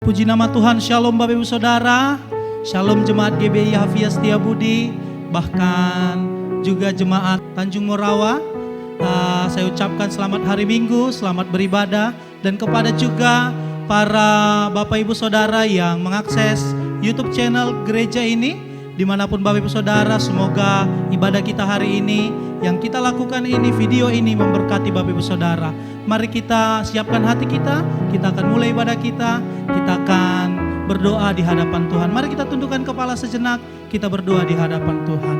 Puji nama Tuhan, Shalom Bapak Ibu Saudara, Shalom Jemaat GBI Hafia Setiabudi, bahkan juga Jemaat Tanjung Morawa. Saya ucapkan selamat hari Minggu, selamat beribadah, dan kepada juga para Bapak Ibu Saudara yang mengakses YouTube channel gereja ini, dimanapun Bapak Ibu Saudara, semoga ibadah kita hari ini, yang kita lakukan ini, video ini memberkati Bapak Ibu Saudara. Mari kita siapkan hati kita akan mulai ibadah kita akan berdoa di hadapan Tuhan. Mari kita tundukkan kepala sejenak, kita berdoa di hadapan Tuhan.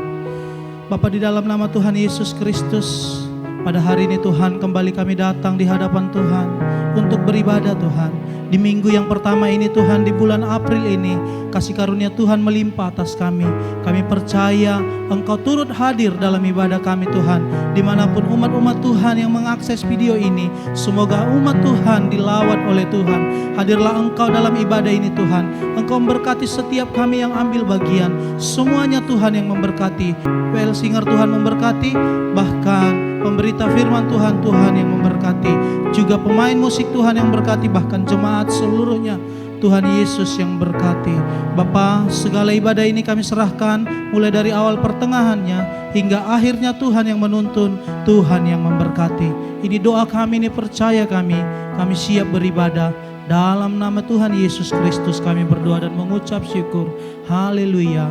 Bapa, di dalam nama Tuhan Yesus Kristus, pada hari ini Tuhan, kembali kami datang di hadapan Tuhan untuk beribadah Tuhan. Di minggu yang pertama ini Tuhan, di bulan April ini, kasih karunia Tuhan melimpah atas kami. Kami percaya Engkau turut hadir dalam ibadah kami Tuhan. Dimanapun umat-umat Tuhan yang mengakses video ini, semoga umat Tuhan dilawat oleh Tuhan. Hadirlah Engkau dalam ibadah ini Tuhan. Engkau memberkati setiap kami yang ambil bagian. Semuanya Tuhan yang memberkati. PL Singer Tuhan memberkati, bahkan pemberita firman Tuhan, Tuhan yang memberkati. Juga pemain musik Tuhan yang berkati, bahkan jemaat seluruhnya, Tuhan Yesus yang berkati. Bapa, segala ibadah ini kami serahkan, mulai dari awal pertengahannya hingga akhirnya Tuhan yang menuntun, Tuhan yang memberkati. Ini doa kami, ini percaya kami siap beribadah. Dalam nama Tuhan Yesus Kristus kami berdoa dan mengucap syukur. Haleluya,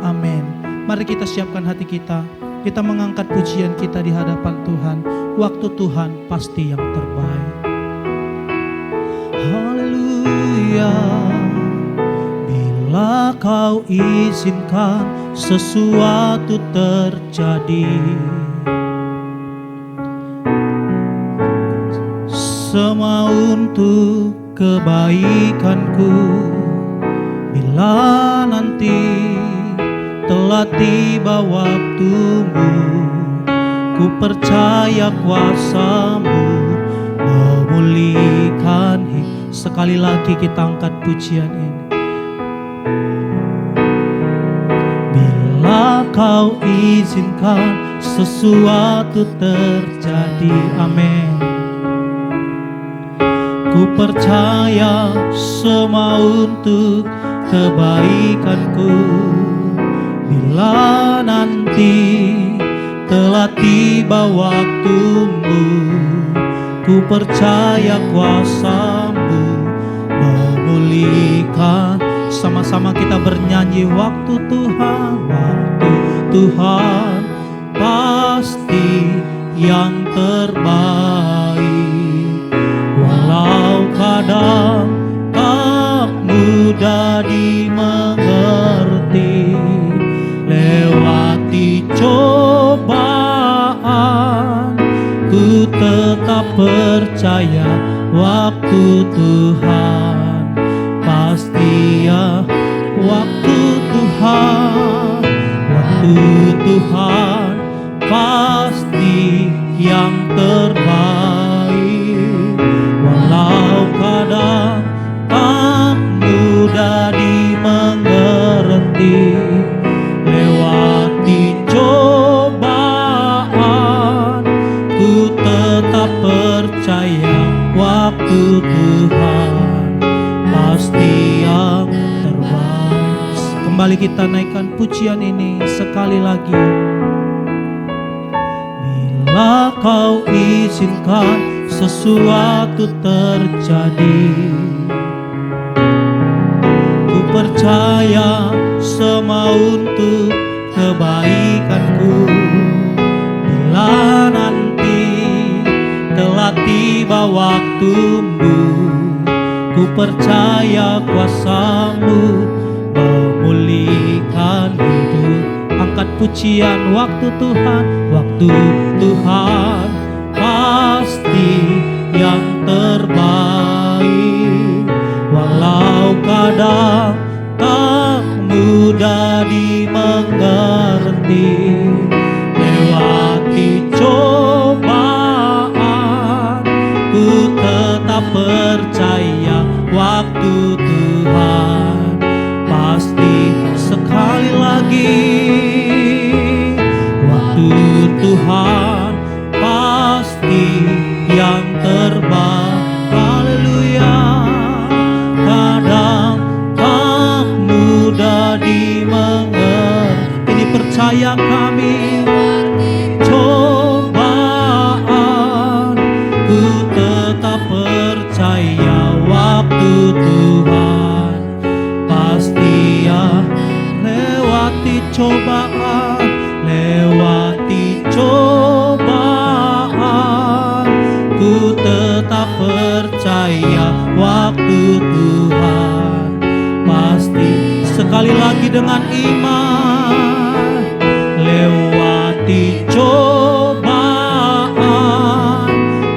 amin. Mari kita siapkan hati kita mengangkat pujian kita di hadapan Tuhan. Waktu Tuhan pasti yang terbaik. Haleluya. Bila Kau izinkan sesuatu terjadi, semua untuk kebaikanku. Bila nanti telah tiba waktumu, ku percaya kuasa-Mu memulihkan hidup. Sekali lagi kita angkat pujian ini. Bila Kau izinkan sesuatu terjadi, amin. Ku percaya semua untuk kebaikanku. Bila nanti telah tiba waktumu, ku percaya kuasa-Mu memulihkan. Sama-sama kita bernyanyi, waktu Tuhan pasti yang terbaik. Walau kadang tak mudah dimengerti, lewati cobaan, ku tetap percaya waktu Tuhan pasti ya. Waktu Tuhan pasti yang terbaik. Walau kadang tak mudah dimengerti, lewati cobaan, ku tetap percaya waktu Tuhan pasti yang terbaik. Kembali kita naikkan pujian ini sekali lagi. Bila Kau izinkan sesuatu terjadi, ku percaya semua untuk kebaikanku. Bila nanti telah tiba waktumu, ku percaya kuasa-Mu memulihkan hidup. Angkat pujian, waktu Tuhan pasti yang terbaik. Walau kadang tak mudah dimengerti, lewati cobaan, ku tetap percaya waktu Tuhan pasti. Sekali lagi, waktu Tuhan pasti yang terbaik. sekali lagi dengan iman. Lewati cobaan,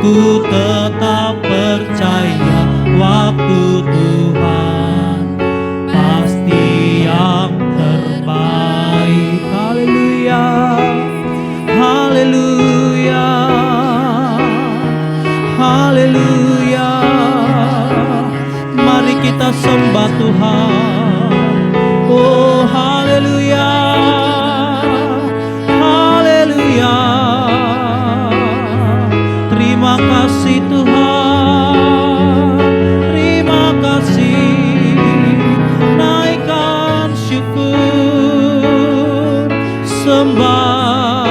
ku tetap percaya waktu Tuhan pasti yang terbaik. Haleluya, haleluya, haleluya. Mari kita sembah Tuhan. Oh haleluya, haleluya. Terima kasih Tuhan, terima kasih. Naikkan syukur, sembah,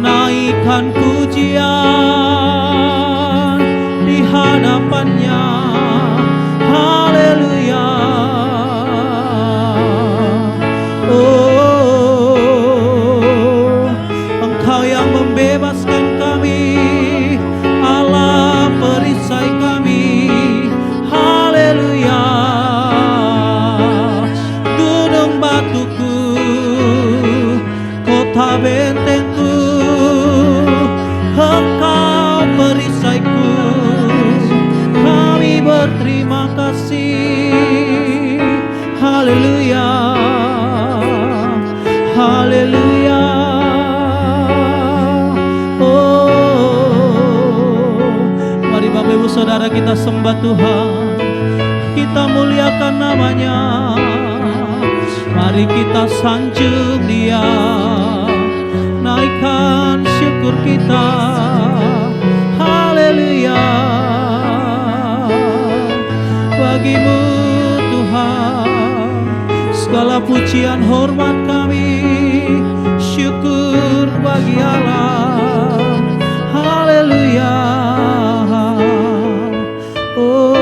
naikkan pujian di hadapannya. Haleluya. Oh, Engkau yang membebaskan kami, Allah perisai kami. Haleluya. Gunung batuku, kota bentengku, Engkau perisaiku. Kami berterima kasih. Haleluya, haleluya. Oh, mari Bapak Ibu Saudara kita sembah Tuhan, kita muliakan namanya. Mari kita sanjung Dia, naikkan syukur kita. Haleluya. Bagimu Tuhan segala pujian hormat kami, syukur bagi Allah. Haleluya. Oh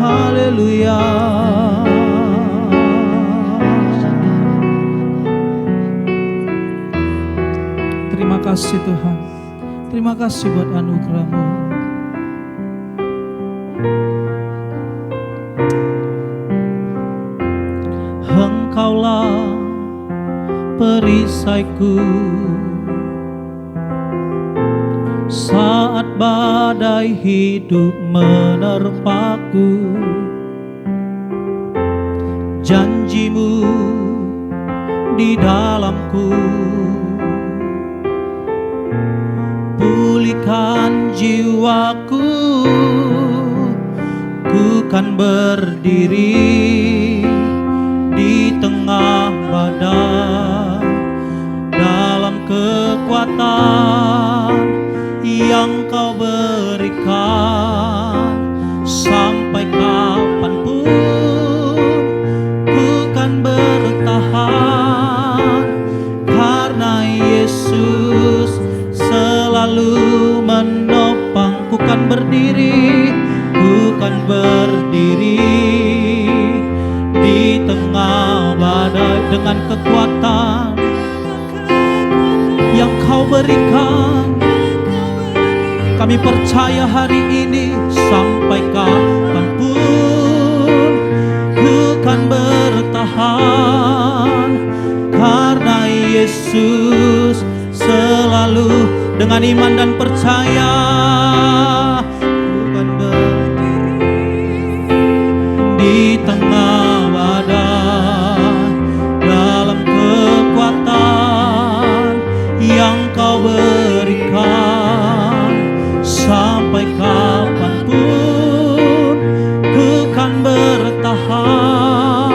haleluya. Terima kasih Tuhan, terima kasih buat anugerah-Mu. Engkaulah perisaiku saat badai hidup menerpaku. Janji-Mu di dalamku, pulihkan jiwaku. Ku kan berdiri di tengah badai, dalam kekuatan yang Kau berikan. Sampai kapanpun ku kan bertahan, karena Yesus selalu menopang. Ku kan berdiri, ku kan berdiri di tengah badai dengan kekuatan yang Kau berikan. Kami percaya hari ini sampai kapanpun ku kan bertahan, karena Yesus selalu. Dengan iman dan percaya ku kan berdiri di tengah badai, dalam kekuatan yang Kau berikan. Sampai kapanpun ku kan bertahan,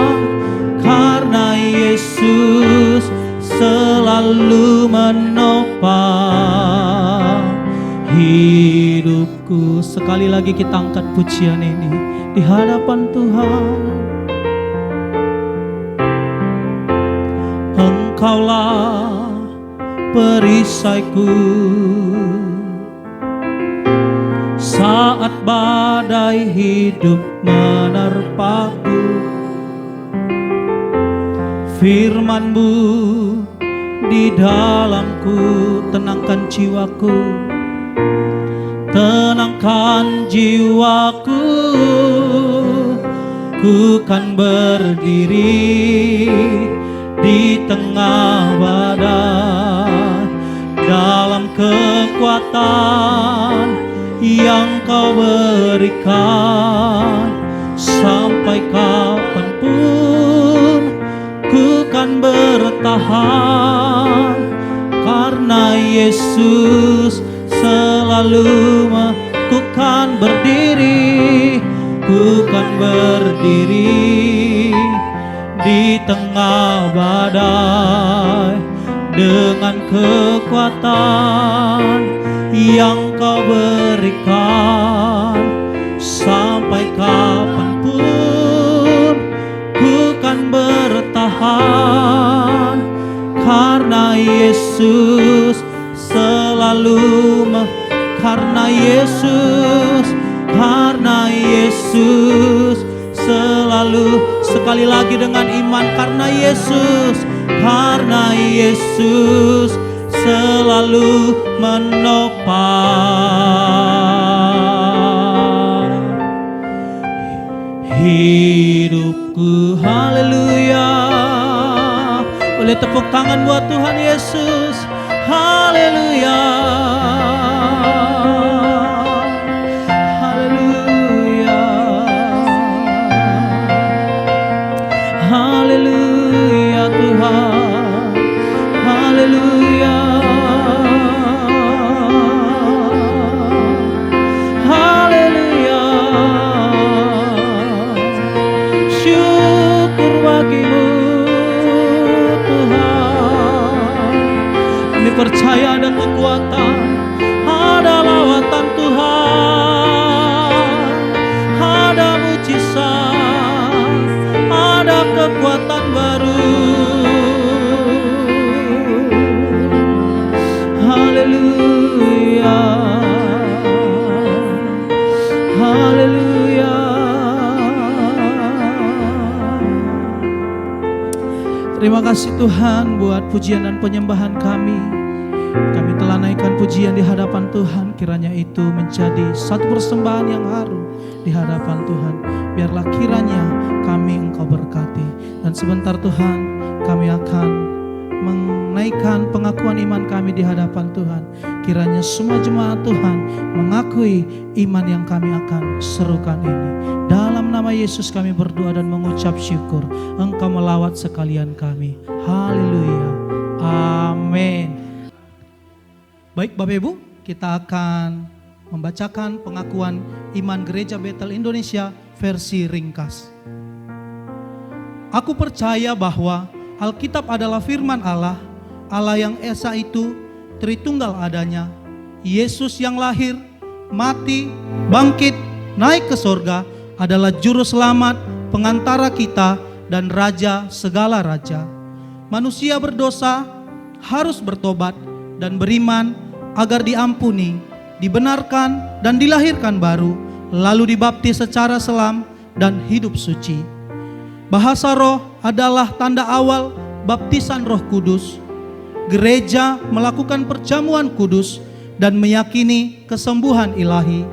karena Yesus selalu menopang hidupku. Sekali lagi kita angkat pujian ini di hadapan Tuhan. Engkaulah perisaiku saat badai hidup menerpaku. Firman-Mu di dalamku, tenangkan jiwaku, tenangkan jiwaku. ku kan berdiri di tengah badai dalam kekuatan yang kau berikan. Sampai kapanpun ku kan bertahan, karena Yesus selalu ku kan berdiri, ku kan berdiri di tengah badai dengan kekuatan yang kau berikan. Sampai kapanpun ku kan bertahan, karena Yesus selalu karena Yesus selalu. Sekali lagi dengan iman, karena Yesus selalu menopang hidupku. Haleluya. Boleh tepuk tangan buat Tuhan Yesus. Haleluya. Haleluya. Haleluya Tuhan. Haleluya. Haleluya. Syukur bagimu Tuhan. Kami percaya ada kekuatan, ada lawatan Tuhan, ada mujizat, ada kekuatan baru. Haleluya. Haleluya. Terima kasih Tuhan buat pujian dan penyembahan kami. Kami telah naikkan pujian di hadapan Tuhan. Kiranya itu menjadi satu persembahan yang harum di hadapan Tuhan. Biarlah kiranya kami Engkau berkati. Dan sebentar Tuhan, kami akan menaikkan pengakuan iman kami di hadapan Tuhan. Kiranya semua jemaat Tuhan mengakui iman yang kami akan serukan ini. Dalam nama Yesus kami berdoa dan mengucap syukur. Engkau melawat sekalian kami. Haleluya. Amin. Baik Bapak Ibu, kita akan membacakan pengakuan iman Gereja Bethel Indonesia versi ringkas. Aku percaya bahwa Alkitab adalah firman Allah, Allah yang Esa itu Tritunggal adanya, Yesus yang lahir, mati, bangkit, naik ke sorga, adalah juru selamat, pengantara kita, dan raja segala raja. Manusia berdosa harus bertobat dan beriman agar diampuni, dibenarkan, dan dilahirkan baru, lalu dibaptis secara selam dan hidup suci. Bahasa roh adalah tanda awal baptisan Roh Kudus. Gereja melakukan perjamuan kudus dan meyakini kesembuhan ilahi.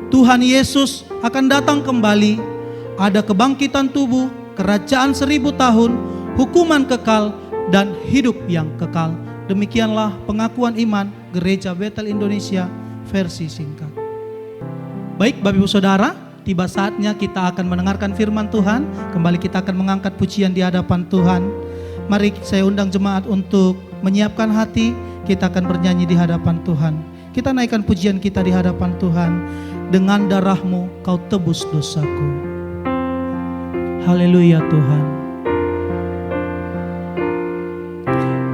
Tuhan Yesus akan datang kembali, ada kebangkitan tubuh, kerajaan 1000 tahun, hukuman kekal, dan hidup yang kekal. Demikianlah pengakuan iman Gereja Bethel Indonesia versi singkat. Baik Bapak Ibu Saudara, tiba saatnya kita akan mendengarkan firman Tuhan. Kembali kita akan mengangkat pujian di hadapan Tuhan. Mari saya undang jemaat untuk menyiapkan hati. Kita akan bernyanyi di hadapan Tuhan. Kita naikkan pujian kita di hadapan Tuhan. Dengan darah-Mu Kau tebus dosaku. Haleluya Tuhan.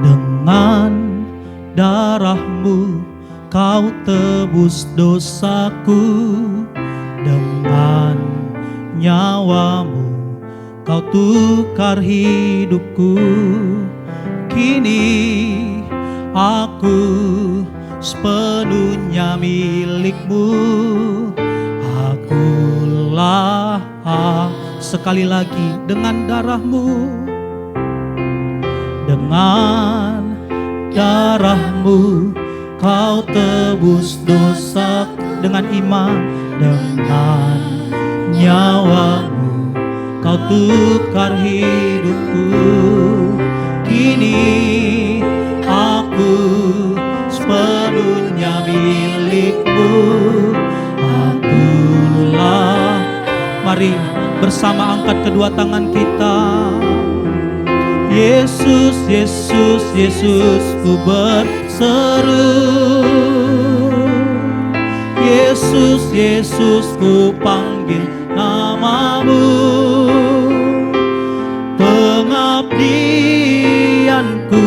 Dengan darah-Mu Kau tebus dosaku, dengan nyawa-Mu Kau tukar hidupku. Kini aku sepenuhnya milik-Mu. Akulah sekali lagi, dengan darah-Mu, dengan darah-Mu Kau tebus dosa. Dengan iman, dengan nyawa-Mu Kau tukar hidupku. Kini aku sepenuhnya milik-Mu. Akulah. Mari bersama angkat kedua tangan kita. Yesus, Yesus, Yesus, ku berseru. Yesus, Yesus, ku panggil nama-Mu. Pengabdianku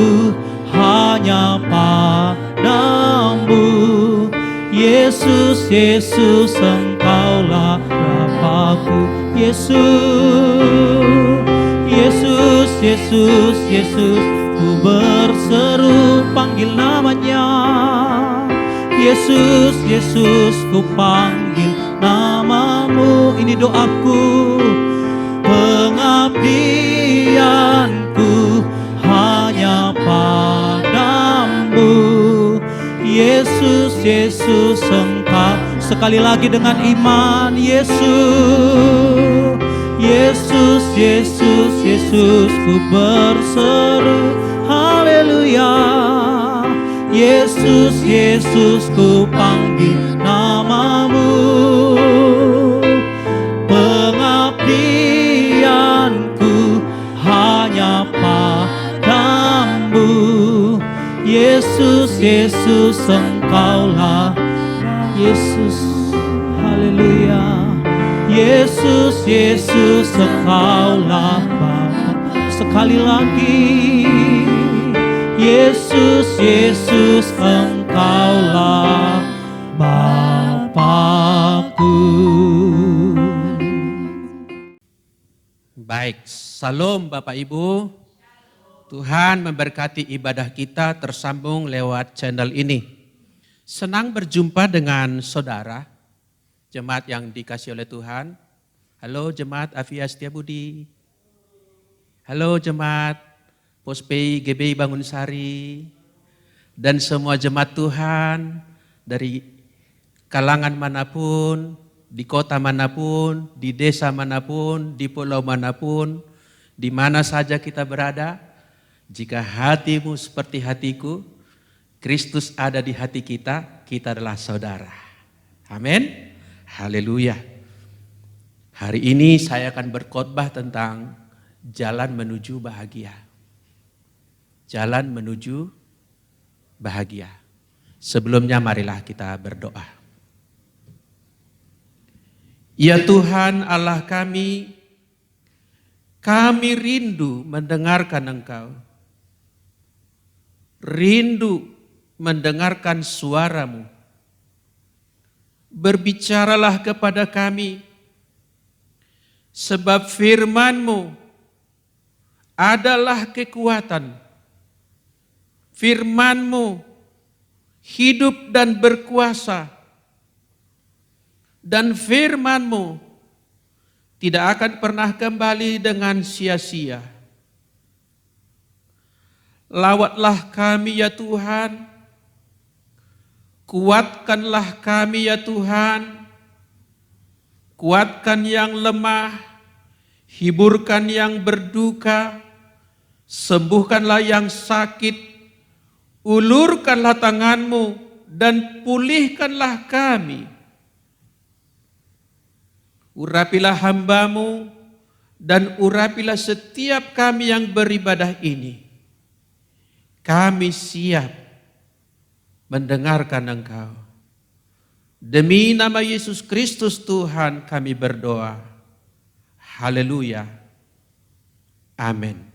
hanya padamu. Yesus, Yesus, Engkaulah Bapa-Ku. Yesus, Yesus, Yesus, Yesus, ku berseru panggil namanya. Yesus, Yesus, ku panggil nama-Mu. Ini doaku. Pengabdianku hanya padamu. Yesus, Yesus, Engkau. Sekali lagi dengan iman. Yesus, Yesus, Yesus, Yesus, ku berseru. Haleluya. Yesus, Yesus, ku panggil nama-Mu. Pengabdianku hanya padamu. Yesus, Yesus, Engkaulah Yesus. Haleluya. Yesus, Yesus, Engkaulah Bapa. Sekali lagi. Yesus, Yesus, Engkaulah Bapa-Ku. Baik, salam Bapak Ibu. Tuhan memberkati ibadah kita tersambung lewat channel ini. Senang berjumpa dengan saudara, jemaat yang dikasihi oleh Tuhan. Halo jemaat Afia Setiabudi. Halo jemaat Pospei GBI Bangunsari. Dan semua jemaat Tuhan dari kalangan manapun, di kota manapun, di desa manapun, di pulau manapun, di mana saja kita berada. Jika hatimu seperti hatiku, Kristus ada di hati kita, kita adalah saudara. Amin. Haleluya. Hari ini saya akan berkhotbah tentang jalan menuju bahagia. Jalan menuju bahagia. Sebelumnya marilah kita berdoa. Ya Tuhan Allah kami rindu mendengarkan Engkau. Rindu mendengarkan suara-Mu. Berbicaralah kepada kami, sebab firman-Mu adalah kekuatan. Firman-Mu hidup dan berkuasa. Dan firman-Mu tidak akan pernah kembali dengan sia-sia. Lawatlah kami ya Tuhan. Kuatkanlah kami ya Tuhan. Kuatkan yang lemah. Hiburkan yang berduka. Sembuhkanlah yang sakit. Ulurkanlah tangan-Mu dan pulihkanlah kami. Urapilah hamba-Mu dan urapilah setiap kami yang beribadah ini. Kami siap mendengarkan Engkau. Demi nama Yesus Kristus Tuhan kami berdoa. Haleluya. Amin.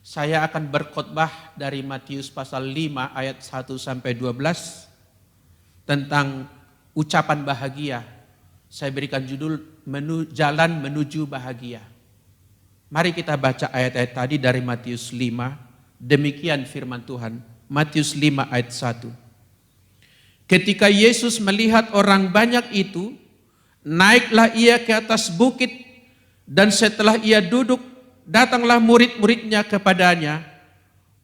Saya akan berkhotbah dari Matius pasal 5 ayat 1 sampai 12 tentang ucapan bahagia. Saya berikan judul jalan menuju bahagia. Mari kita baca ayat-ayat tadi dari Matius 5. Demikian firman Tuhan. Matius 5 ayat 1. Ketika Yesus melihat orang banyak itu, naiklah ia ke atas bukit, dan setelah ia duduk, datanglah murid-muridnya kepadanya.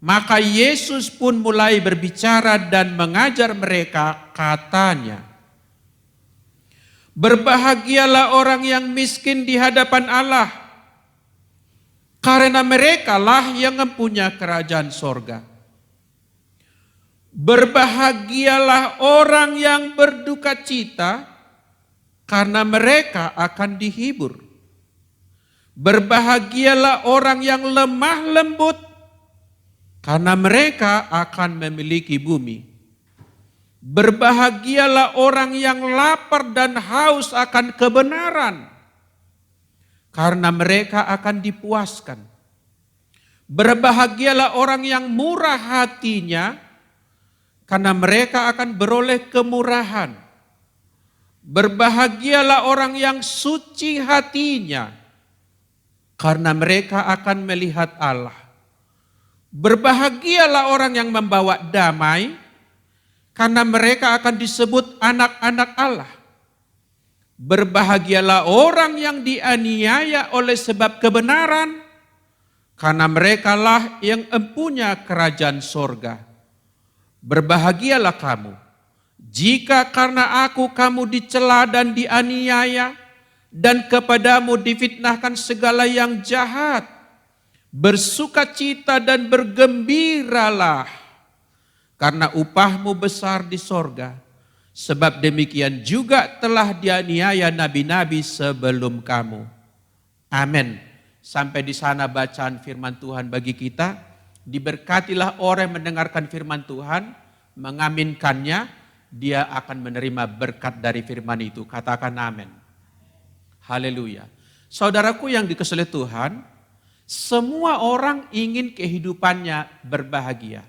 Maka Yesus pun mulai berbicara dan mengajar mereka, katanya, Berbahagialah orang yang miskin di hadapan Allah, karena merekalah yang mempunyai kerajaan sorga. Berbahagialah orang yang berduka cita, karena mereka akan dihibur. Berbahagialah orang yang lemah lembut, karena mereka akan memiliki bumi. Berbahagialah orang yang lapar dan haus akan kebenaran, karena mereka akan dipuaskan. Berbahagialah orang yang murah hatinya, karena mereka akan beroleh kemurahan. Berbahagialah orang yang suci hatinya, karena mereka akan melihat Allah. Berbahagialah orang yang membawa damai, karena mereka akan disebut anak-anak Allah. Berbahagialah orang yang dianiaya oleh sebab kebenaran, karena merekalah yang mempunyai kerajaan sorga. Berbahagialah kamu, jika karena aku kamu dicela dan dianiaya, dan kepadamu difitnahkan segala yang jahat. Bersukacita dan bergembiralah, karena upahmu besar di sorga. Sebab demikian juga telah dianiaya nabi-nabi sebelum kamu. Amin. Sampai di sana bacaan firman Tuhan bagi kita. Diberkatilah orang yang mendengarkan firman Tuhan, mengaminkannya, dia akan menerima berkat dari firman itu. Katakan amin. Haleluya. Saudaraku yang dikasihi Tuhan, semua orang ingin kehidupannya berbahagia.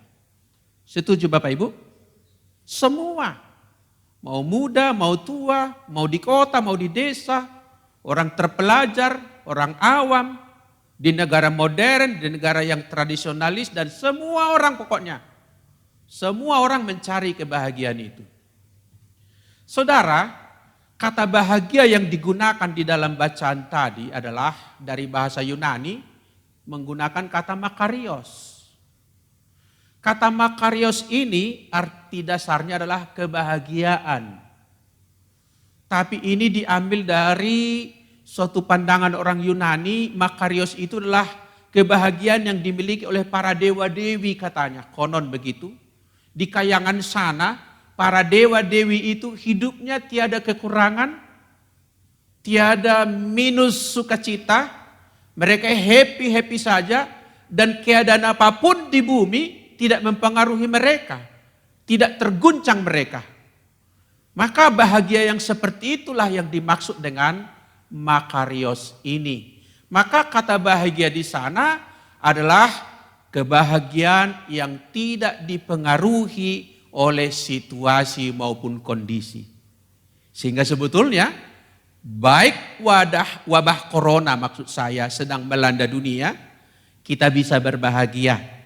Setuju Bapak Ibu? Semua. Mau muda, mau tua, mau di kota, mau di desa, orang terpelajar, orang awam, di negara modern, di negara yang tradisionalis, dan semua orang pokoknya. Semua orang mencari kebahagiaan itu. Saudara, kata bahagia yang digunakan di dalam bacaan tadi adalah dari bahasa Yunani, menggunakan kata makarios. Kata makarios ini arti dasarnya adalah kebahagiaan. Tapi ini diambil dari suatu pandangan orang Yunani, makarios itu adalah kebahagiaan yang dimiliki oleh para dewa-dewi katanya. Konon begitu. Di kayangan sana, para dewa-dewi itu hidupnya tiada kekurangan, tiada minus sukacita. Mereka happy-happy saja, dan keadaan apapun di bumi tidak mempengaruhi mereka, tidak terguncang mereka. Maka bahagia yang seperti itulah yang dimaksud dengan makarios ini. Maka kata bahagia di sana adalah kebahagiaan yang tidak dipengaruhi oleh situasi maupun kondisi. Sehingga sebetulnya baik wabah corona maksud saya sedang melanda dunia, kita bisa berbahagia.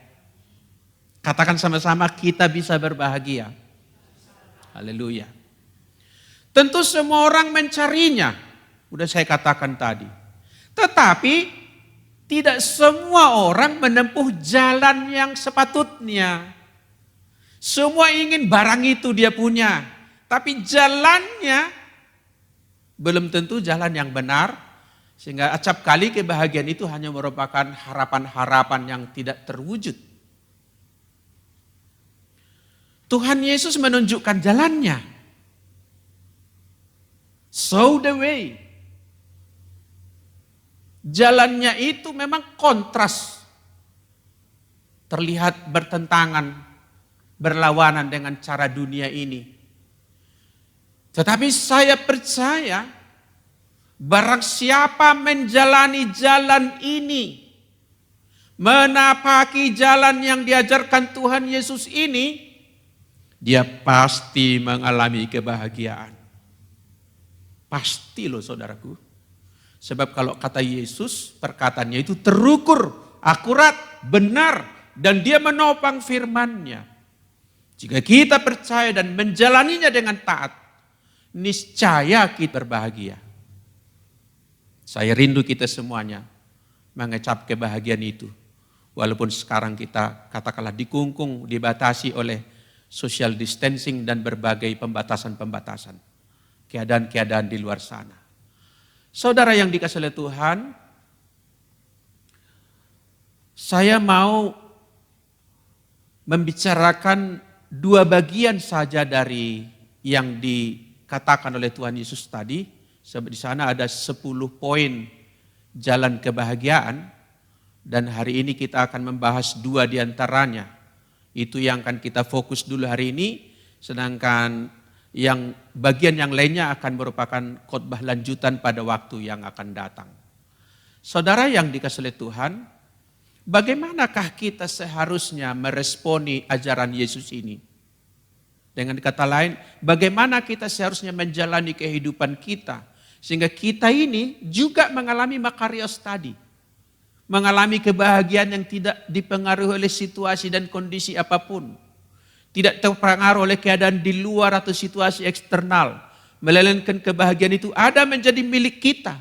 Katakan sama-sama, kita bisa berbahagia. Haleluya. Tentu semua orang mencarinya. Udah saya katakan tadi. Tetapi tidak semua orang menempuh jalan yang sepatutnya. Semua ingin barang itu dia punya. Tapi jalannya belum tentu jalan yang benar. Sehingga acap kali kebahagiaan itu hanya merupakan harapan-harapan yang tidak terwujud. Tuhan Yesus menunjukkan jalannya. Show the way. Jalannya itu memang kontras. Terlihat bertentangan, berlawanan dengan cara dunia ini. Tetapi saya percaya, barang siapa menjalani jalan ini, menapaki jalan yang diajarkan Tuhan Yesus ini, dia pasti mengalami kebahagiaan. Pasti loh saudaraku. Sebab kalau kata Yesus, perkataannya itu terukur, akurat, benar, dan dia menopang firman-Nya. Jika kita percaya dan menjalaninya dengan taat, niscaya kita berbahagia. Saya rindu kita semuanya mengecap kebahagiaan itu. Walaupun sekarang kita katakanlah dikungkung, dibatasi oleh social distancing dan berbagai pembatasan-pembatasan. keadaan-keadaan di luar sana. Saudara yang dikasihi oleh Tuhan, saya mau membicarakan dua bagian saja dari yang dikatakan oleh Tuhan Yesus tadi. Sebab di sana ada 10 poin jalan kebahagiaan. Dan hari ini kita akan membahas 2 diantaranya. Itu yang akan kita fokus dulu hari ini. Sedangkan yang bagian yang lainnya akan merupakan khotbah lanjutan pada waktu yang akan datang. Saudara yang dikasihi oleh Tuhan, bagaimanakah kita seharusnya meresponi ajaran Yesus ini? Dengan kata lain, bagaimana kita seharusnya menjalani kehidupan kita sehingga kita ini juga mengalami makarios tadi. Mengalami kebahagiaan yang tidak dipengaruhi oleh situasi dan kondisi apapun. Tidak terpengaruh oleh keadaan di luar atau situasi eksternal. Melainkan kebahagiaan itu ada menjadi milik kita.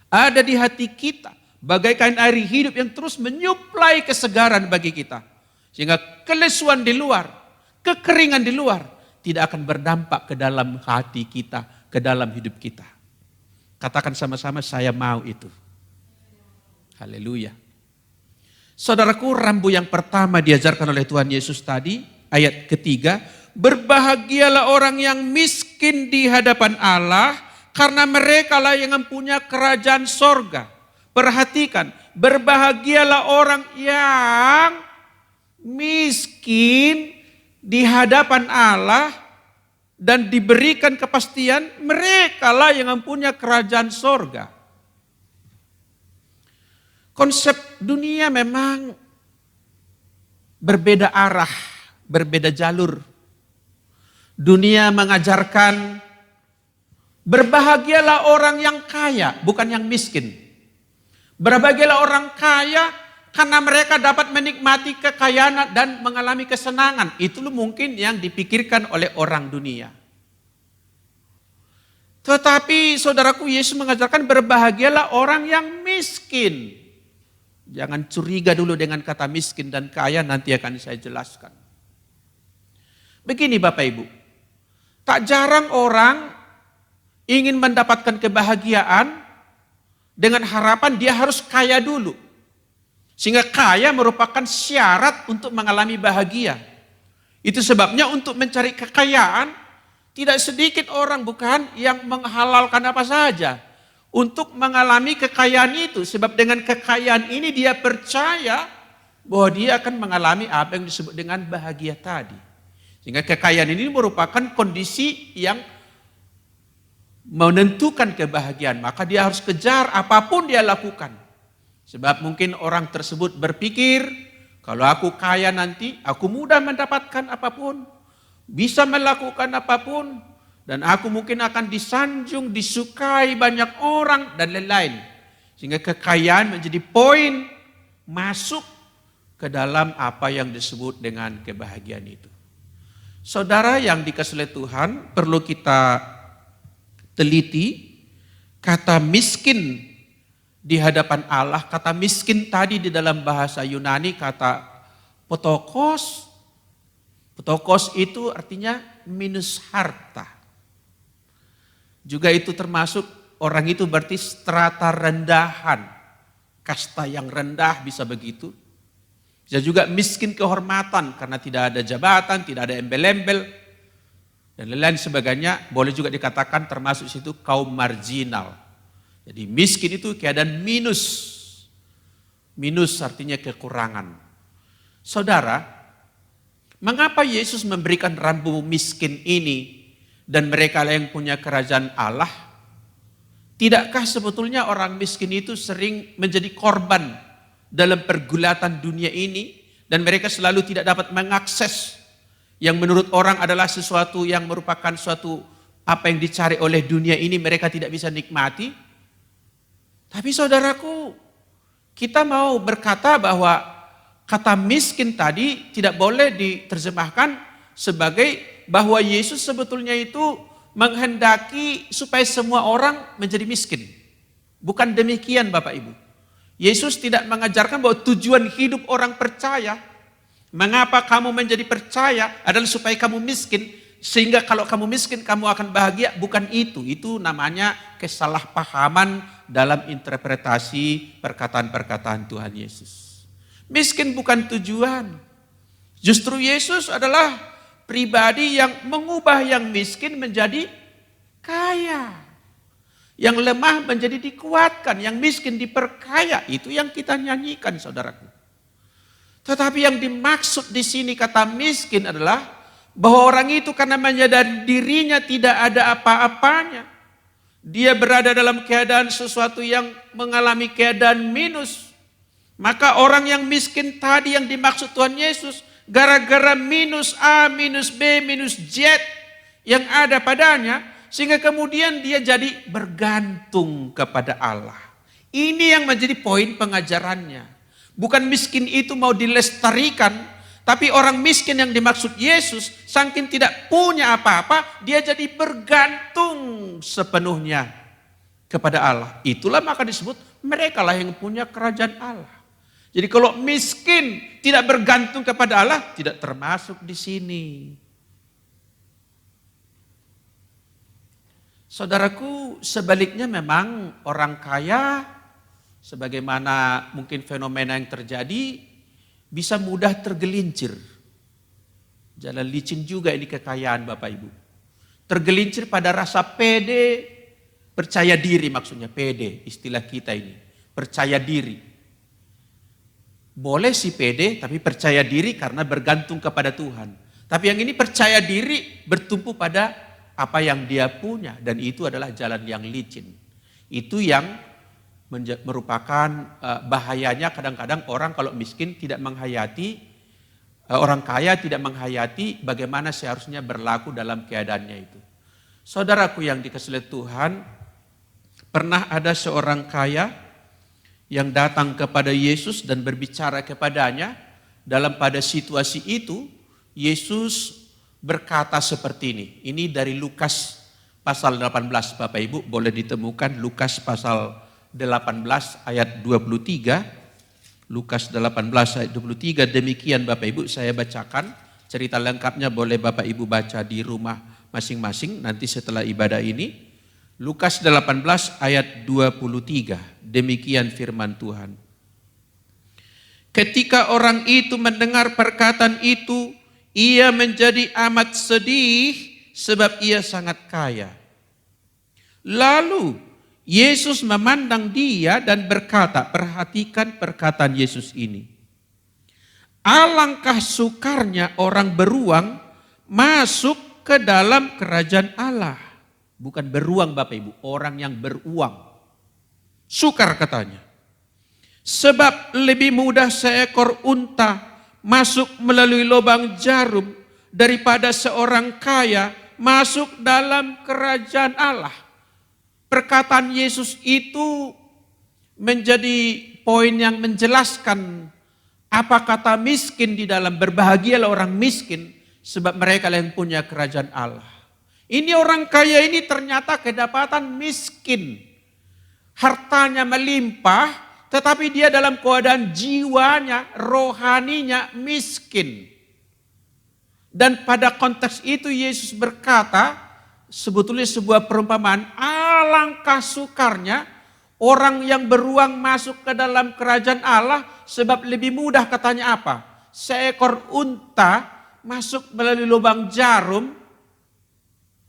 Ada di hati kita. Bagaikan air hidup yang terus menyuplai kesegaran bagi kita. Sehingga kelesuan di luar, kekeringan di luar tidak akan berdampak ke dalam hati kita, ke dalam hidup kita. Katakan sama-sama, saya mau itu. Haleluya. Saudaraku, rambu yang pertama diajarkan oleh Tuhan Yesus tadi, ayat ketiga, berbahagialah orang yang miskin di hadapan Allah, karena mereka lah yang mempunyai kerajaan sorga. Perhatikan, berbahagialah orang yang miskin di hadapan Allah dan diberikan kepastian, mereka lah yang mempunyai kerajaan sorga. Konsep dunia memang berbeda arah, berbeda jalur. Dunia mengajarkan berbahagialah orang yang kaya, bukan yang miskin. Berbahagialah orang kaya karena mereka dapat menikmati kekayaan dan mengalami kesenangan. Itu mungkin yang dipikirkan oleh orang dunia. Tetapi saudaraku, Yesus mengajarkan berbahagialah orang yang miskin. Jangan curiga dulu dengan kata miskin dan kaya, nanti akan saya jelaskan. Begini Bapak Ibu, tak jarang orang ingin mendapatkan kebahagiaan dengan harapan dia harus kaya dulu. Sehingga kaya merupakan syarat untuk mengalami bahagia. Itu sebabnya untuk mencari kekayaan, tidak sedikit orang bukan yang menghalalkan apa saja untuk mengalami kekayaan itu. Sebab dengan kekayaan ini dia percaya bahwa dia akan mengalami apa yang disebut dengan bahagia tadi. Sehingga kekayaan ini merupakan kondisi yang menentukan kebahagiaan. Maka dia harus kejar apapun dia lakukan. Sebab mungkin orang tersebut berpikir, kalau aku kaya nanti aku mudah mendapatkan apapun. Bisa melakukan apapun. Dan aku mungkin akan disanjung, disukai banyak orang dan lain-lain. Sehingga kekayaan menjadi poin masuk ke dalam apa yang disebut dengan kebahagiaan itu. Saudara yang dikasihi oleh Tuhan, perlu kita teliti kata miskin di hadapan Allah. Kata miskin tadi di dalam bahasa Yunani kata potokos. Potokos itu artinya minus harta. Juga itu termasuk orang itu berarti strata rendahan. Kasta yang rendah bisa begitu. Bisa juga miskin kehormatan karena tidak ada jabatan, tidak ada embel-embel. Dan lain-lain sebagainya, boleh juga dikatakan termasuk situ kaum marginal. Jadi miskin itu keadaan minus. Minus artinya kekurangan. Saudara, mengapa Yesus memberikan rambu miskin ini dan mereka lah yang punya kerajaan Allah? Tidakkah sebetulnya orang miskin itu sering menjadi korban dalam pergulatan dunia ini dan mereka selalu tidak dapat mengakses yang menurut orang adalah sesuatu yang merupakan suatu apa yang dicari oleh dunia ini, mereka tidak bisa nikmati? Tapi saudaraku, kita mau berkata bahwa kata miskin tadi tidak boleh diterjemahkan sebagai bahwa Yesus sebetulnya itu menghendaki supaya semua orang menjadi miskin. Bukan demikian Bapak Ibu. Yesus tidak mengajarkan bahwa tujuan hidup orang percaya, mengapa kamu menjadi percaya adalah supaya kamu miskin. sehingga kalau kamu miskin kamu akan bahagia. Bukan itu. Itu namanya kesalahpahaman dalam interpretasi perkataan-perkataan Tuhan Yesus. Miskin bukan tujuan. Justru Yesus adalah pribadi yang mengubah yang miskin menjadi kaya. Yang lemah menjadi dikuatkan, yang miskin diperkaya. Itu yang kita nyanyikan, saudaraku. Tetapi yang dimaksud di sini kata miskin adalah bahwa orang itu karena menyadari dirinya tidak ada apa-apanya. Dia berada dalam keadaan sesuatu yang mengalami keadaan minus. Maka orang yang miskin tadi yang dimaksud Tuhan Yesus, gara-gara minus A, minus B, minus Z yang ada padanya, sehingga kemudian dia jadi bergantung kepada Allah. Ini yang menjadi poin pengajarannya. Bukan miskin itu mau dilestarikan, tapi orang miskin yang dimaksud Yesus, saking tidak punya apa-apa, dia jadi bergantung sepenuhnya kepada Allah. Itulah maka disebut mereka lah yang punya kerajaan Allah. Jadi kalau miskin tidak bergantung kepada Allah, tidak termasuk di sini. Saudaraku, sebaliknya memang orang kaya, sebagaimana mungkin fenomena yang terjadi, bisa mudah tergelincir. Jalan licin juga ini kekayaan Bapak Ibu. Tergelincir pada rasa pede, percaya diri maksudnya, pede, istilah kita ini. Percaya diri. Boleh sih pede, tapi percaya diri karena bergantung kepada Tuhan. Tapi yang ini percaya diri bertumpu pada apa yang dia punya. Dan itu adalah jalan yang licin. Itu yang merupakan bahayanya kadang-kadang orang kalau miskin tidak menghayati, orang kaya tidak menghayati bagaimana seharusnya berlaku dalam keadaannya itu. Saudaraku yang dikasihi Tuhan, pernah ada seorang kaya yang datang kepada Yesus dan berbicara kepadanya. Dalam pada situasi itu, Yesus berkata seperti ini. Ini dari Lukas pasal 18, Bapak Ibu boleh ditemukan Lukas pasal 18 ayat 23. Lukas 18 ayat 23, demikian Bapak Ibu saya bacakan. Cerita lengkapnya boleh Bapak Ibu baca di rumah masing-masing nanti setelah ibadah ini. Lukas 18 ayat 23, demikian firman Tuhan. Ketika orang itu mendengar perkataan itu, ia menjadi amat sedih sebab ia sangat kaya. Lalu Yesus memandang dia dan berkata, perhatikan perkataan Yesus ini. Alangkah sukarnya orang beruang masuk ke dalam kerajaan Allah. Bukan beruang Bapak Ibu, orang yang beruang. Sukar katanya. Sebab lebih mudah seekor unta masuk melalui lubang jarum daripada seorang kaya masuk dalam kerajaan Allah. Perkataan Yesus itu menjadi poin yang menjelaskan apa kata miskin di dalam berbahagialah orang miskin sebab mereka yang punya kerajaan Allah. Ini orang kaya ini ternyata kedapatan miskin. Hartanya melimpah, tetapi dia dalam keadaan jiwanya, rohaninya miskin. Dan pada konteks itu Yesus berkata, sebetulnya sebuah perumpamaan, alangkah sukarnya orang yang beruang masuk ke dalam kerajaan Allah, sebab lebih mudah katanya apa? Seekor unta masuk melalui lubang jarum,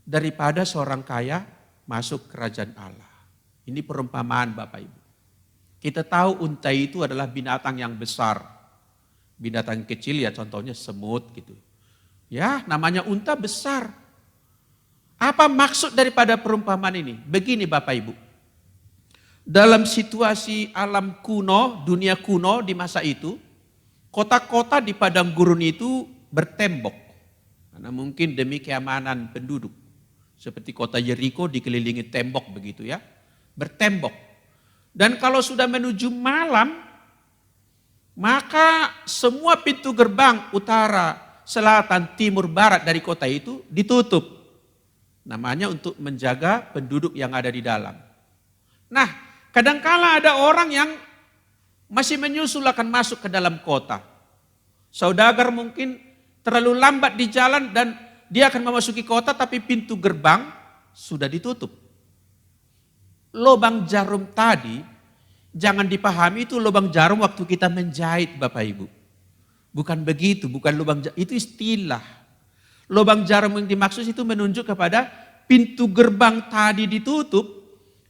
daripada seorang kaya masuk kerajaan Allah. Ini perumpamaan Bapak Ibu. Kita tahu unta itu adalah binatang yang besar. Binatang kecil ya contohnya semut gitu. Ya namanya unta besar. Apa maksud daripada perumpamaan ini? Begini Bapak Ibu. Dalam situasi alam kuno, dunia kuno di masa itu, kota-kota di padang gurun itu bertembok. Karena mungkin demi keamanan penduduk. Seperti kota Yeriko dikelilingi tembok begitu ya. Bertembok. Dan kalau sudah menuju malam, maka semua pintu gerbang utara, selatan, timur, barat dari kota itu ditutup. Namanya untuk menjaga penduduk yang ada di dalam. Nah, kadangkala ada orang yang masih menyusul akan masuk ke dalam kota. Saudagar mungkin terlalu lambat di jalan dan dia akan memasuki kota tapi pintu gerbang sudah ditutup. Lubang jarum tadi jangan dipahami itu lubang jarum waktu kita menjahit Bapak Ibu. Bukan begitu, bukan lubang jarum, itu istilah. Lubang jarum yang dimaksud itu menunjuk kepada pintu gerbang tadi ditutup,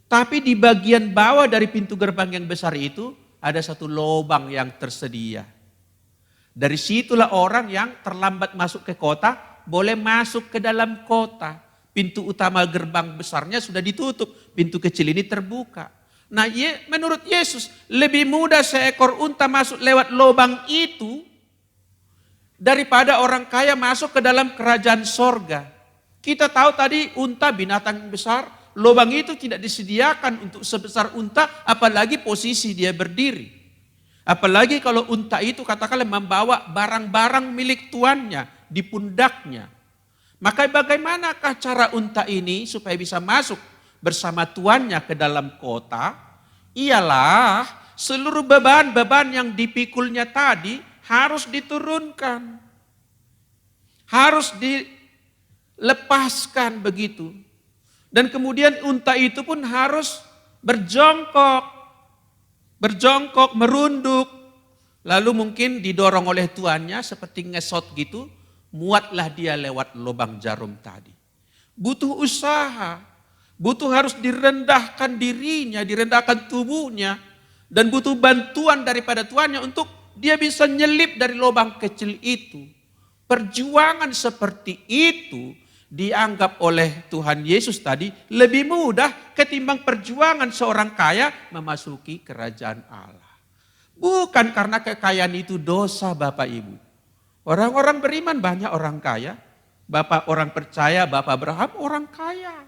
tapi di bagian bawah dari pintu gerbang yang besar itu ada satu lubang yang tersedia. Dari situlah orang yang terlambat masuk ke kota boleh masuk ke dalam kota. Pintu utama gerbang besarnya sudah ditutup, pintu kecil ini terbuka. Nah, menurut Yesus lebih mudah seekor unta masuk lewat lubang itu daripada orang kaya masuk ke dalam kerajaan sorga. Kita tahu tadi unta binatang besar, lubang itu tidak disediakan untuk sebesar unta, apalagi posisi dia berdiri. Apalagi kalau unta itu katakanlah membawa barang-barang milik tuannya di pundaknya. Maka bagaimanakah cara unta ini supaya bisa masuk bersama tuannya ke dalam kota? Ialah seluruh beban-beban yang dipikulnya tadi harus diturunkan. Harus dilepaskan begitu. Dan kemudian unta itu pun harus berjongkok, merunduk. Lalu mungkin didorong oleh tuannya seperti ngesot gitu. Muatlah dia lewat lubang jarum tadi. Butuh usaha, butuh harus direndahkan dirinya, direndahkan tubuhnya. Dan butuh bantuan daripada tuannya untuk dia bisa nyelip dari lubang kecil itu. Perjuangan seperti itu dianggap oleh Tuhan Yesus tadi lebih mudah ketimbang perjuangan seorang kaya memasuki kerajaan Allah. Bukan karena kekayaan itu dosa Bapak Ibu. Orang-orang beriman banyak orang kaya. Bapak orang percaya, Bapak Abraham orang kaya.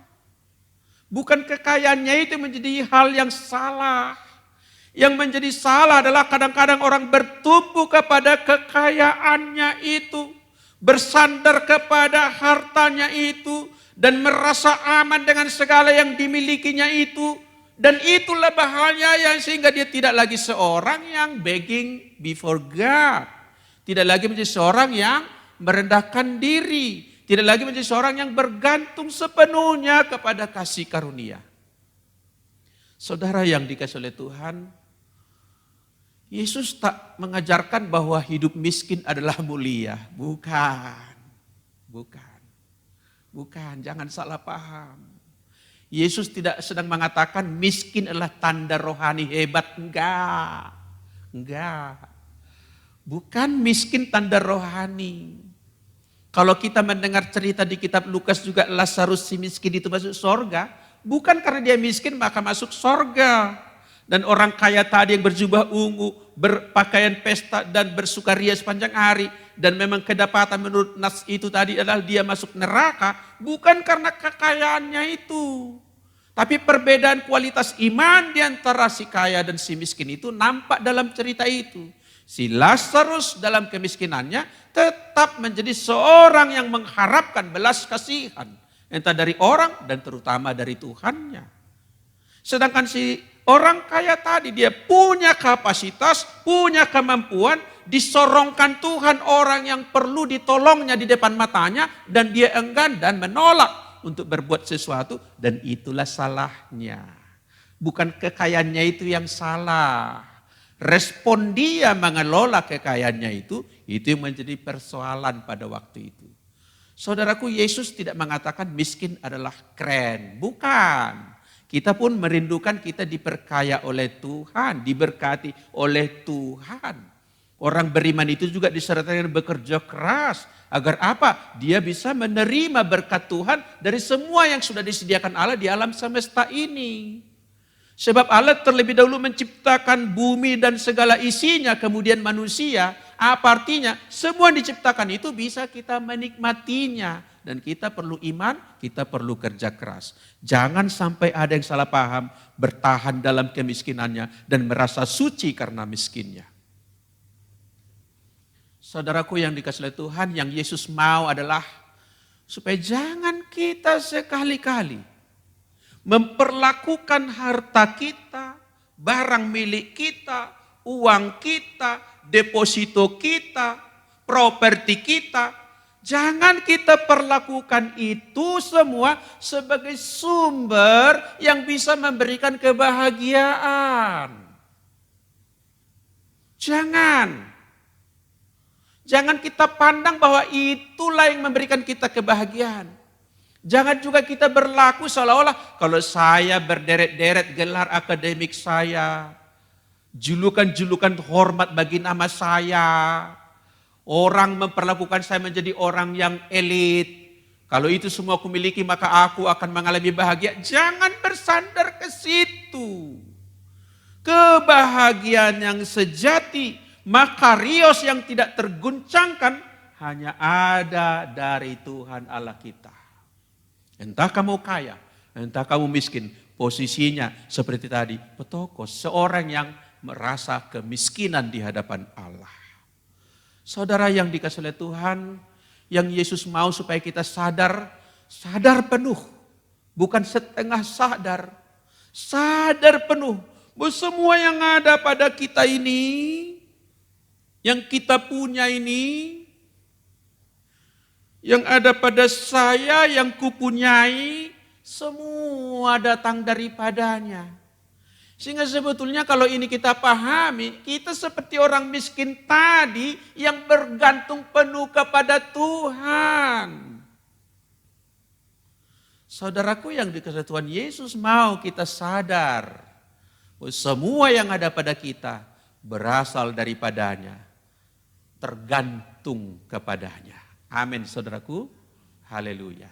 Bukan kekayaannya itu menjadi hal yang salah. Yang menjadi salah adalah kadang-kadang orang bertumpu kepada kekayaannya itu. Bersandar kepada hartanya itu. Dan merasa aman dengan segala yang dimilikinya itu. Dan itulah bahaya yang sehingga dia tidak lagi seorang yang begging before God. Tidak lagi menjadi seorang yang merendahkan diri. Tidak lagi menjadi seorang yang bergantung sepenuhnya kepada kasih karunia. Saudara yang dikasihi oleh Tuhan, Yesus tak mengajarkan bahwa hidup miskin adalah mulia. Bukan, jangan salah paham. Yesus tidak sedang mengatakan miskin adalah tanda rohani hebat. Enggak. Bukan miskin tanda rohani. Kalau kita mendengar cerita di kitab Lukas juga Lazarus si miskin itu masuk sorga. Bukan karena dia miskin maka masuk sorga. Dan orang kaya tadi yang berjubah ungu, berpakaian pesta dan bersukaria sepanjang hari. Dan memang kedapatan menurut nas itu tadi adalah dia masuk neraka. Bukan karena kekayaannya itu. Tapi perbedaan kualitas iman di antara si kaya dan si miskin itu nampak dalam cerita itu. Si Lazarus dalam kemiskinannya tetap menjadi seorang yang mengharapkan belas kasihan. Entah dari orang dan terutama dari Tuhannya. Sedangkan si orang kaya tadi dia punya kapasitas, punya kemampuan. Disorongkan Tuhan orang yang perlu ditolongnya di depan matanya. Dan dia enggan dan menolak untuk berbuat sesuatu. Dan itulah salahnya. Bukan kekayaannya itu yang salah. Respon dia mengelola kekayaannya itu yang menjadi persoalan pada waktu itu. Saudaraku, Yesus tidak mengatakan miskin adalah keren. Bukan. Kita pun merindukan kita diperkaya oleh Tuhan, diberkati oleh Tuhan. Orang beriman itu juga disertai dengan bekerja keras. Agar apa? Dia bisa menerima berkat Tuhan dari semua yang sudah disediakan Allah di alam semesta ini. Sebab Allah terlebih dahulu menciptakan bumi dan segala isinya, kemudian manusia. Apa artinya? Semua diciptakan itu bisa kita menikmatinya. Dan kita perlu iman, kita perlu kerja keras. Jangan sampai ada yang salah paham, bertahan dalam kemiskinannya dan merasa suci karena miskinnya. Saudaraku yang dikasihi oleh Tuhan, yang Yesus mau adalah supaya jangan kita sekali-kali memperlakukan harta kita, barang milik kita, uang kita, deposito kita, properti kita. Jangan kita perlakukan itu semua sebagai sumber yang bisa memberikan kebahagiaan. Jangan kita pandang bahwa itulah yang memberikan kita kebahagiaan. Jangan juga kita berlaku seolah-olah kalau saya berderet-deret gelar akademik saya, julukan-julukan hormat bagi nama saya, orang memperlakukan saya menjadi orang yang elit. Kalau itu semua aku miliki maka aku akan mengalami bahagia. Jangan bersandar ke situ. Kebahagiaan yang sejati, makarios yang tidak terguncangkan hanya ada dari Tuhan Allah kita. Entah kamu kaya, entah kamu miskin, posisinya seperti tadi, petokos, seorang yang merasa kemiskinan di hadapan Allah. Saudara yang dikasihi oleh Tuhan, yang Yesus mau supaya kita sadar penuh, bukan setengah sadar penuh, bahwa semua yang ada pada kita ini, yang kita punya ini, yang ada pada saya, yang kupunyai, semua datang daripadanya. Sehingga sebetulnya kalau ini kita pahami, kita seperti orang miskin tadi yang bergantung penuh kepada Tuhan. Saudaraku yang dikasihi Tuhan, Yesus mau kita sadar bahwa semua yang ada pada kita berasal daripadanya, tergantung kepadanya. Amin, saudaraku. Haleluya.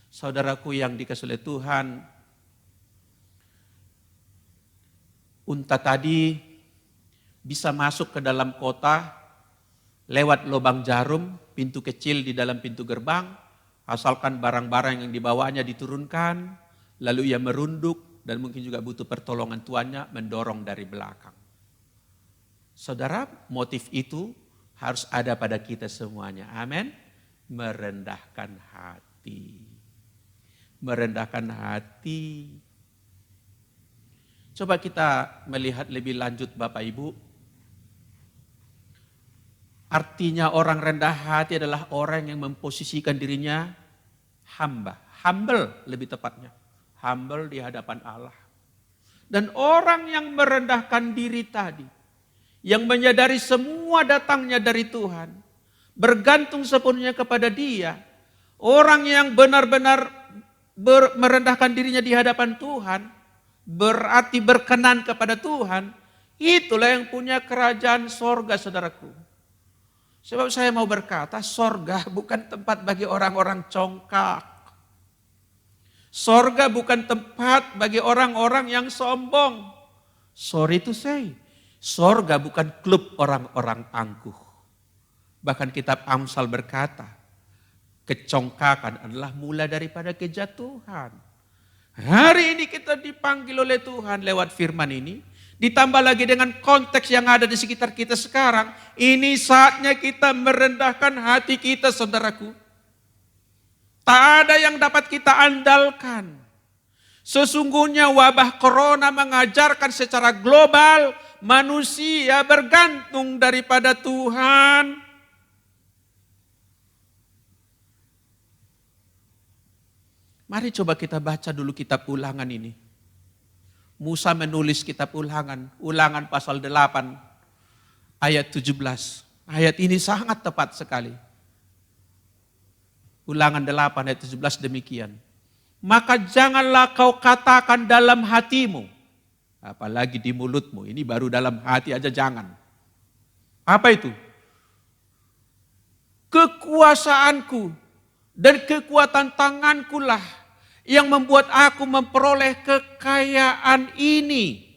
Saudaraku yang dikasihi oleh Tuhan, unta tadi bisa masuk ke dalam kota lewat lubang jarum, pintu kecil di dalam pintu gerbang, asalkan barang-barang yang dibawanya diturunkan, lalu ia merunduk dan mungkin juga butuh pertolongan tuannya mendorong dari belakang. Saudara, motif itu harus ada pada kita semuanya. Amin. Merendahkan hati. Merendahkan hati. Coba kita melihat lebih lanjut Bapak Ibu. Artinya orang rendah hati adalah orang yang memposisikan dirinya hamba. Humble lebih tepatnya. Humble di hadapan Allah. Dan orang yang merendahkan diri tadi, yang menyadari semua datangnya dari Tuhan, bergantung sepenuhnya kepada Dia, orang yang benar-benar merendahkan dirinya di hadapan Tuhan, berarti berkenan kepada Tuhan, itulah yang punya kerajaan sorga, saudaraku. Sebab saya mau berkata, sorga bukan tempat bagi orang-orang congkak. Sorga bukan tempat bagi orang-orang yang sombong. Sorry to say, sorga bukan klub orang-orang angkuh. Bahkan kitab Amsal berkata, kecongkakan adalah mula daripada kejatuhan. Hari ini kita dipanggil oleh Tuhan lewat firman ini, ditambah lagi dengan konteks yang ada di sekitar kita sekarang, ini saatnya kita merendahkan hati kita, saudaraku. Tak ada yang dapat kita andalkan. Sesungguhnya wabah corona mengajarkan secara global manusia bergantung daripada Tuhan. Mari coba kita baca dulu kitab Ulangan ini. Musa menulis kitab Ulangan, Ulangan pasal 8 ayat 17. Ayat ini sangat tepat sekali. Ulangan 8 ayat 17 demikian. Maka janganlah kau katakan dalam hatimu, apalagi di mulutmu, ini baru dalam hati aja jangan. Apa itu? Kekuasaanku dan kekuatan tanganku lah yang membuat aku memperoleh kekayaan ini.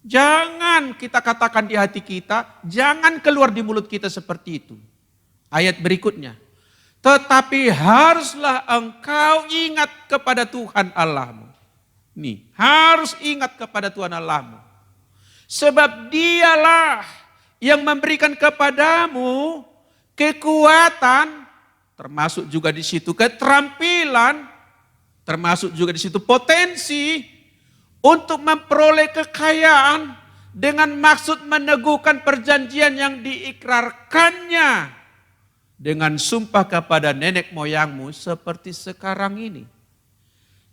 Jangan kita katakan di hati kita, jangan keluar di mulut kita seperti itu. Ayat berikutnya. Tetapi haruslah engkau ingat kepada Tuhan Allahmu. Nih, harus ingat kepada Tuhan Allahmu. Sebab Dialah yang memberikan kepadamu kekuatan, termasuk juga di situ keterampilan, termasuk juga di situ potensi untuk memperoleh kekayaan dengan maksud meneguhkan perjanjian yang diikrarkannya dengan sumpah kepada nenek moyangmu seperti sekarang ini.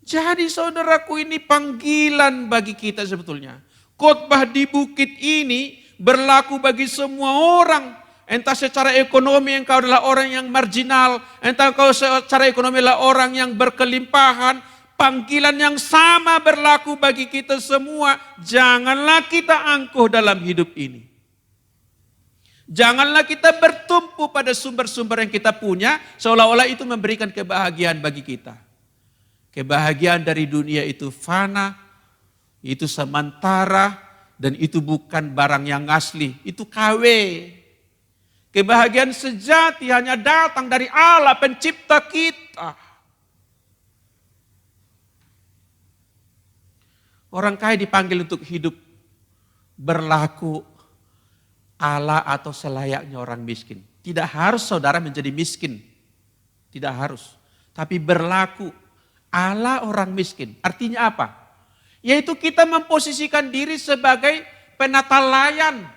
Jadi saudaraku, ini panggilan bagi kita sebetulnya. Khotbah di bukit ini berlaku bagi semua orang. Entah secara ekonomi engkau adalah orang yang marginal, entah engkau secara ekonomi adalah orang yang berkelimpahan. Panggilan yang sama berlaku bagi kita semua. Janganlah kita angkuh dalam hidup ini. Janganlah kita bertumpu pada sumber-sumber yang kita punya, seolah-olah itu memberikan kebahagiaan bagi kita. Kebahagiaan dari dunia itu fana, itu sementara, dan itu bukan barang yang asli, itu KW. Kebahagiaan sejati hanya datang dari Allah pencipta kita. Orang kaya dipanggil untuk hidup berlaku ala atau selayaknya orang miskin. Tidak harus saudara menjadi miskin. Tidak harus. Tapi berlaku ala orang miskin. Artinya apa? Yaitu kita memposisikan diri sebagai penata layan.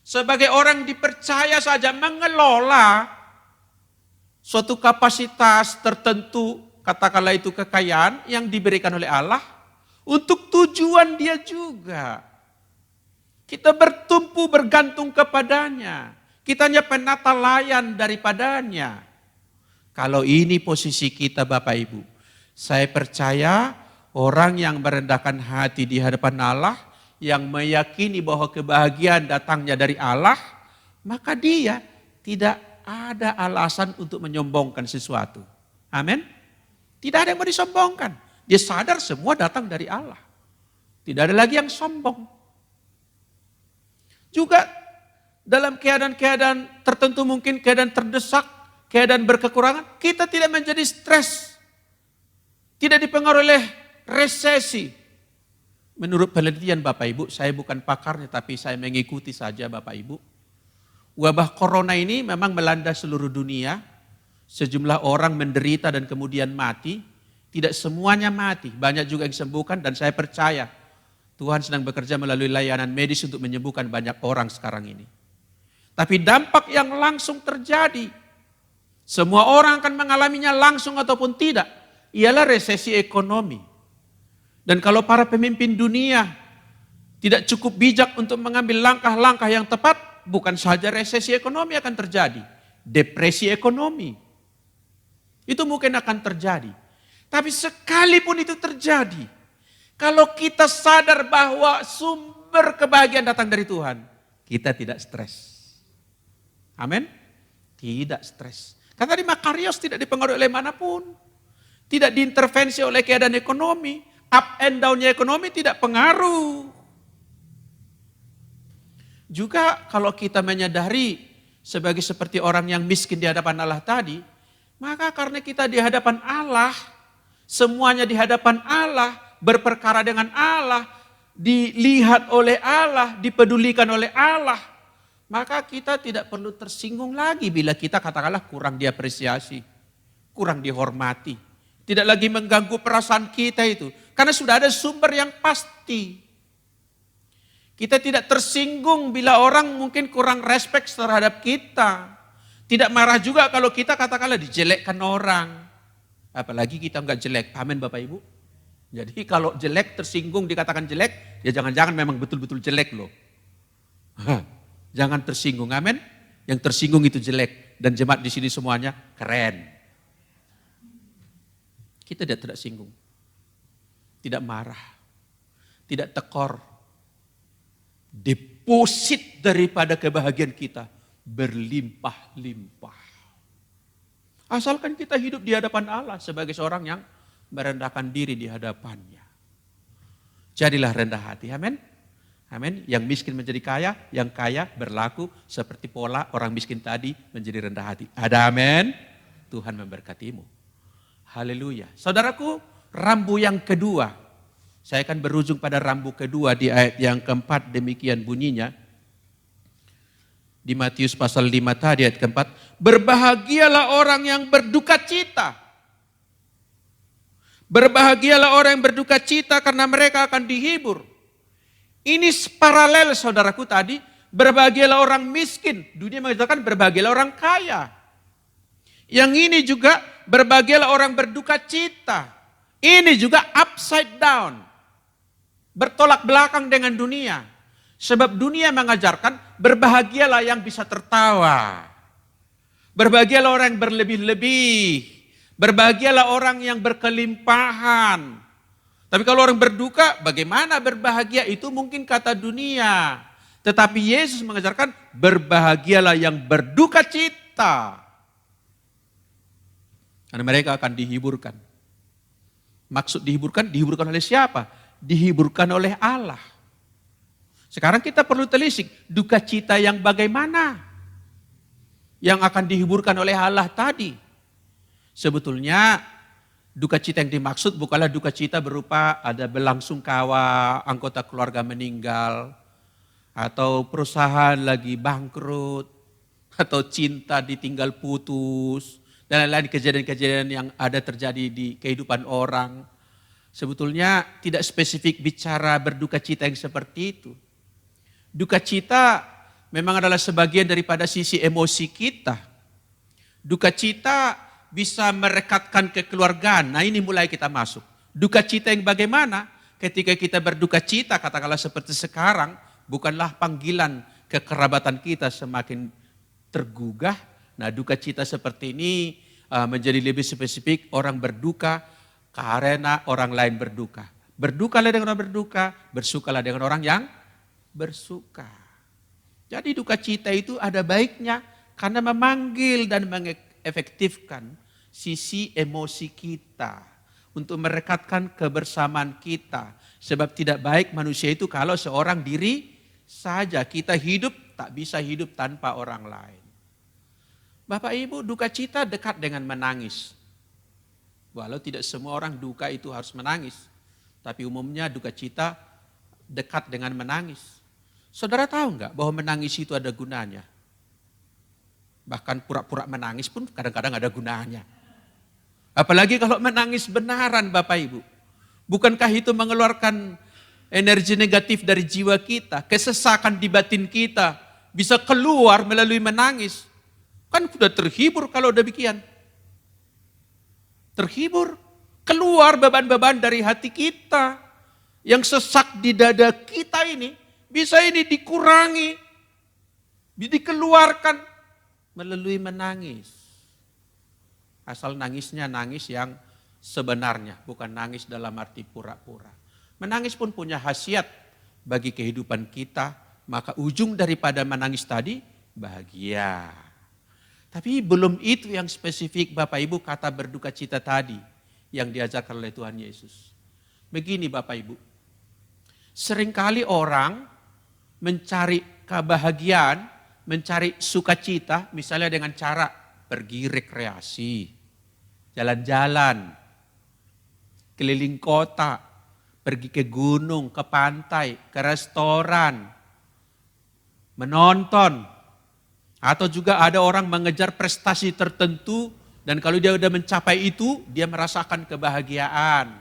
Sebagai orang dipercaya saja mengelola suatu kapasitas tertentu, katakanlah itu kekayaan yang diberikan oleh Allah untuk tujuan dia juga. Kita bertumpu bergantung kepadanya. Kita hanya penata layan daripadanya. Kalau ini posisi kita Bapak Ibu, saya percaya orang yang merendahkan hati di hadapan Allah, yang meyakini bahwa kebahagiaan datangnya dari Allah, maka dia tidak ada alasan untuk menyombongkan sesuatu. Amin. Tidak ada yang mau disombongkan. Dia sadar semua datang dari Allah. Tidak ada lagi yang sombong. Juga dalam keadaan-keadaan tertentu, mungkin keadaan terdesak, keadaan berkekurangan, kita tidak menjadi stres. Tidak dipengaruhi oleh resesi. Menurut penelitian Bapak Ibu, saya bukan pakarnya tapi saya mengikuti saja Bapak Ibu. Wabah corona ini memang melanda seluruh dunia. Sejumlah orang menderita dan kemudian mati. Tidak semuanya mati, banyak juga yang disembuhkan dan saya percaya Tuhan sedang bekerja melalui layanan medis untuk menyembuhkan banyak orang sekarang ini. Tapi dampak yang langsung terjadi, semua orang akan mengalaminya langsung ataupun tidak, ialah resesi ekonomi. Dan kalau para pemimpin dunia tidak cukup bijak untuk mengambil langkah-langkah yang tepat, bukan saja resesi ekonomi akan terjadi, depresi ekonomi. Itu mungkin akan terjadi. Tapi sekalipun itu terjadi, kalau kita sadar bahwa sumber kebahagiaan datang dari Tuhan, kita tidak stres. Amin? Tidak stres. Karena tadi Makarios tidak dipengaruhi oleh manapun. Tidak diintervensi oleh keadaan ekonomi. Up and down-nya ekonomi tidak pengaruh. Juga kalau kita menyadari seperti orang yang miskin di hadapan Allah tadi, maka karena kita di hadapan Allah, semuanya di hadapan Allah, berperkara dengan Allah, dilihat oleh Allah, dipedulikan oleh Allah, maka kita tidak perlu tersinggung lagi bila kita katakanlah kurang diapresiasi, kurang dihormati. Tidak lagi mengganggu perasaan kita itu, karena sudah ada sumber yang pasti. Kita tidak tersinggung bila orang mungkin kurang respect terhadap kita. Tidak marah juga kalau kita katakanlah dijelekkan orang. Apalagi kita enggak jelek, amin Bapak Ibu. Jadi kalau jelek tersinggung dikatakan jelek, ya jangan-jangan memang betul-betul jelek loh. Jangan tersinggung, amin. Yang tersinggung itu jelek dan jemaat di sini semuanya keren. Kita tidak singgung, tidak marah, tidak tekor. Deposit daripada kebahagiaan kita berlimpah-limpah. Asalkan kita hidup di hadapan Allah sebagai seorang yang merendahkan diri di hadapannya. Jadilah rendah hati, amin. Amin. Yang miskin menjadi kaya, yang kaya berlaku seperti pola orang miskin tadi menjadi rendah hati. Ada amin. Tuhan memberkatimu. Haleluya. Saudaraku, rambu yang kedua. Saya akan berujung pada rambu kedua di ayat yang keempat, demikian bunyinya. Di Matius pasal 5 tadi ayat keempat. Berbahagialah orang yang berduka cita. Berbahagialah orang yang berduka cita karena mereka akan dihibur. Ini paralel saudaraku tadi. Berbahagialah orang miskin. Dunia mengatakan berbahagialah orang kaya. Yang ini juga berbahagialah orang berduka cita. Ini juga upside down. Bertolak belakang dengan dunia. Sebab dunia mengajarkan berbahagialah yang bisa tertawa. Berbahagialah orang yang berlebih-lebih. Berbahagialah orang yang berkelimpahan. Tapi kalau orang berduka, bagaimana berbahagia? Itu mungkin kata dunia. Tetapi Yesus mengajarkan berbahagialah yang berduka cita. Karena mereka akan dihiburkan. Maksud dihiburkan oleh siapa? Dihiburkan oleh Allah. Sekarang kita perlu telisik, duka cita yang bagaimana? Yang akan dihiburkan oleh Allah tadi. Sebetulnya duka cita yang dimaksud bukanlah duka cita berupa ada belangsungkawa, anggota keluarga meninggal, atau perusahaan lagi bangkrut, atau cinta ditinggal putus, dan lain-lain kejadian-kejadian yang ada terjadi di kehidupan orang. Sebetulnya tidak spesifik bicara berduka cita yang seperti itu. Duka cita memang adalah sebagian daripada sisi emosi kita. Duka cita bisa merekatkan kekeluargaan. Nah ini mulai kita masuk. Duka cita yang bagaimana? Ketika kita berduka cita, katakanlah seperti sekarang, bukanlah panggilan kekerabatan kita semakin tergugah. Nah duka cita seperti ini menjadi lebih spesifik, orang berduka karena orang lain berduka. Berdukalah dengan orang berduka, bersukalah dengan orang yang bersuka. Jadi duka cita itu ada baiknya karena memanggil dan mengefektifkan sisi emosi kita untuk merekatkan kebersamaan kita. Sebab tidak baik manusia itu kalau seorang diri saja. Kita hidup tak bisa hidup tanpa orang lain. Bapak Ibu, duka cita dekat dengan menangis. Walau tidak semua orang duka itu harus menangis. Tapi umumnya duka cita dekat dengan menangis. Saudara tahu enggak bahwa menangis itu ada gunanya? Bahkan pura-pura menangis pun kadang-kadang ada gunanya. Apalagi kalau menangis benaran Bapak Ibu. Bukankah itu mengeluarkan energi negatif dari jiwa kita? Kesesakan di batin kita bisa keluar melalui menangis. Kan sudah terhibur kalau demikian. Terhibur. Keluar beban-beban dari hati kita. Yang sesak di dada kita ini. Bisa ini dikurangi. Dikeluarkan melalui menangis. Asal nangisnya nangis yang sebenarnya. Bukan nangis dalam arti pura-pura. Menangis pun punya khasiat bagi kehidupan kita. Maka ujung daripada menangis tadi bahagia. Tapi belum itu yang spesifik Bapak Ibu kata berduka cita tadi yang diajarkan oleh Tuhan Yesus. Begini Bapak Ibu, seringkali orang mencari kebahagiaan, mencari sukacita misalnya dengan cara pergi rekreasi, jalan-jalan, keliling kota, pergi ke gunung, ke pantai, ke restoran, menonton. Atau juga ada orang mengejar prestasi tertentu dan kalau dia sudah mencapai itu, dia merasakan kebahagiaan.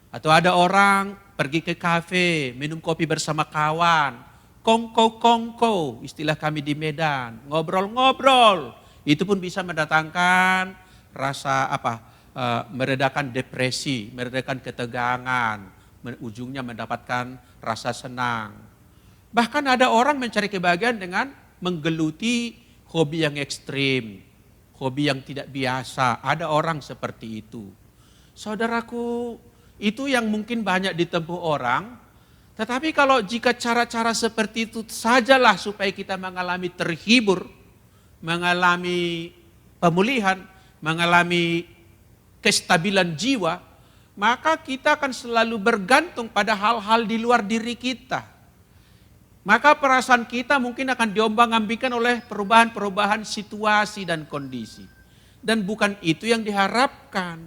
Atau ada orang pergi ke kafe, minum kopi bersama kawan, kongko-kongko, istilah kami di Medan, ngobrol-ngobrol. Itu pun bisa mendatangkan rasa meredakan depresi, meredakan ketegangan, ujungnya mendapatkan rasa senang. Bahkan ada orang mencari kebahagiaan dengan menggeluti hobi yang ekstrim, hobi yang tidak biasa. Ada orang seperti itu. Saudaraku, itu yang mungkin banyak ditempuh orang. Tetapi kalau jika cara-cara seperti itu sajalah supaya kita mengalami terhibur, mengalami pemulihan, mengalami kestabilan jiwa, maka kita akan selalu bergantung pada hal-hal di luar diri kita. Maka perasaan kita mungkin akan diombang-ambingkan oleh perubahan-perubahan situasi dan kondisi. Dan bukan itu yang diharapkan.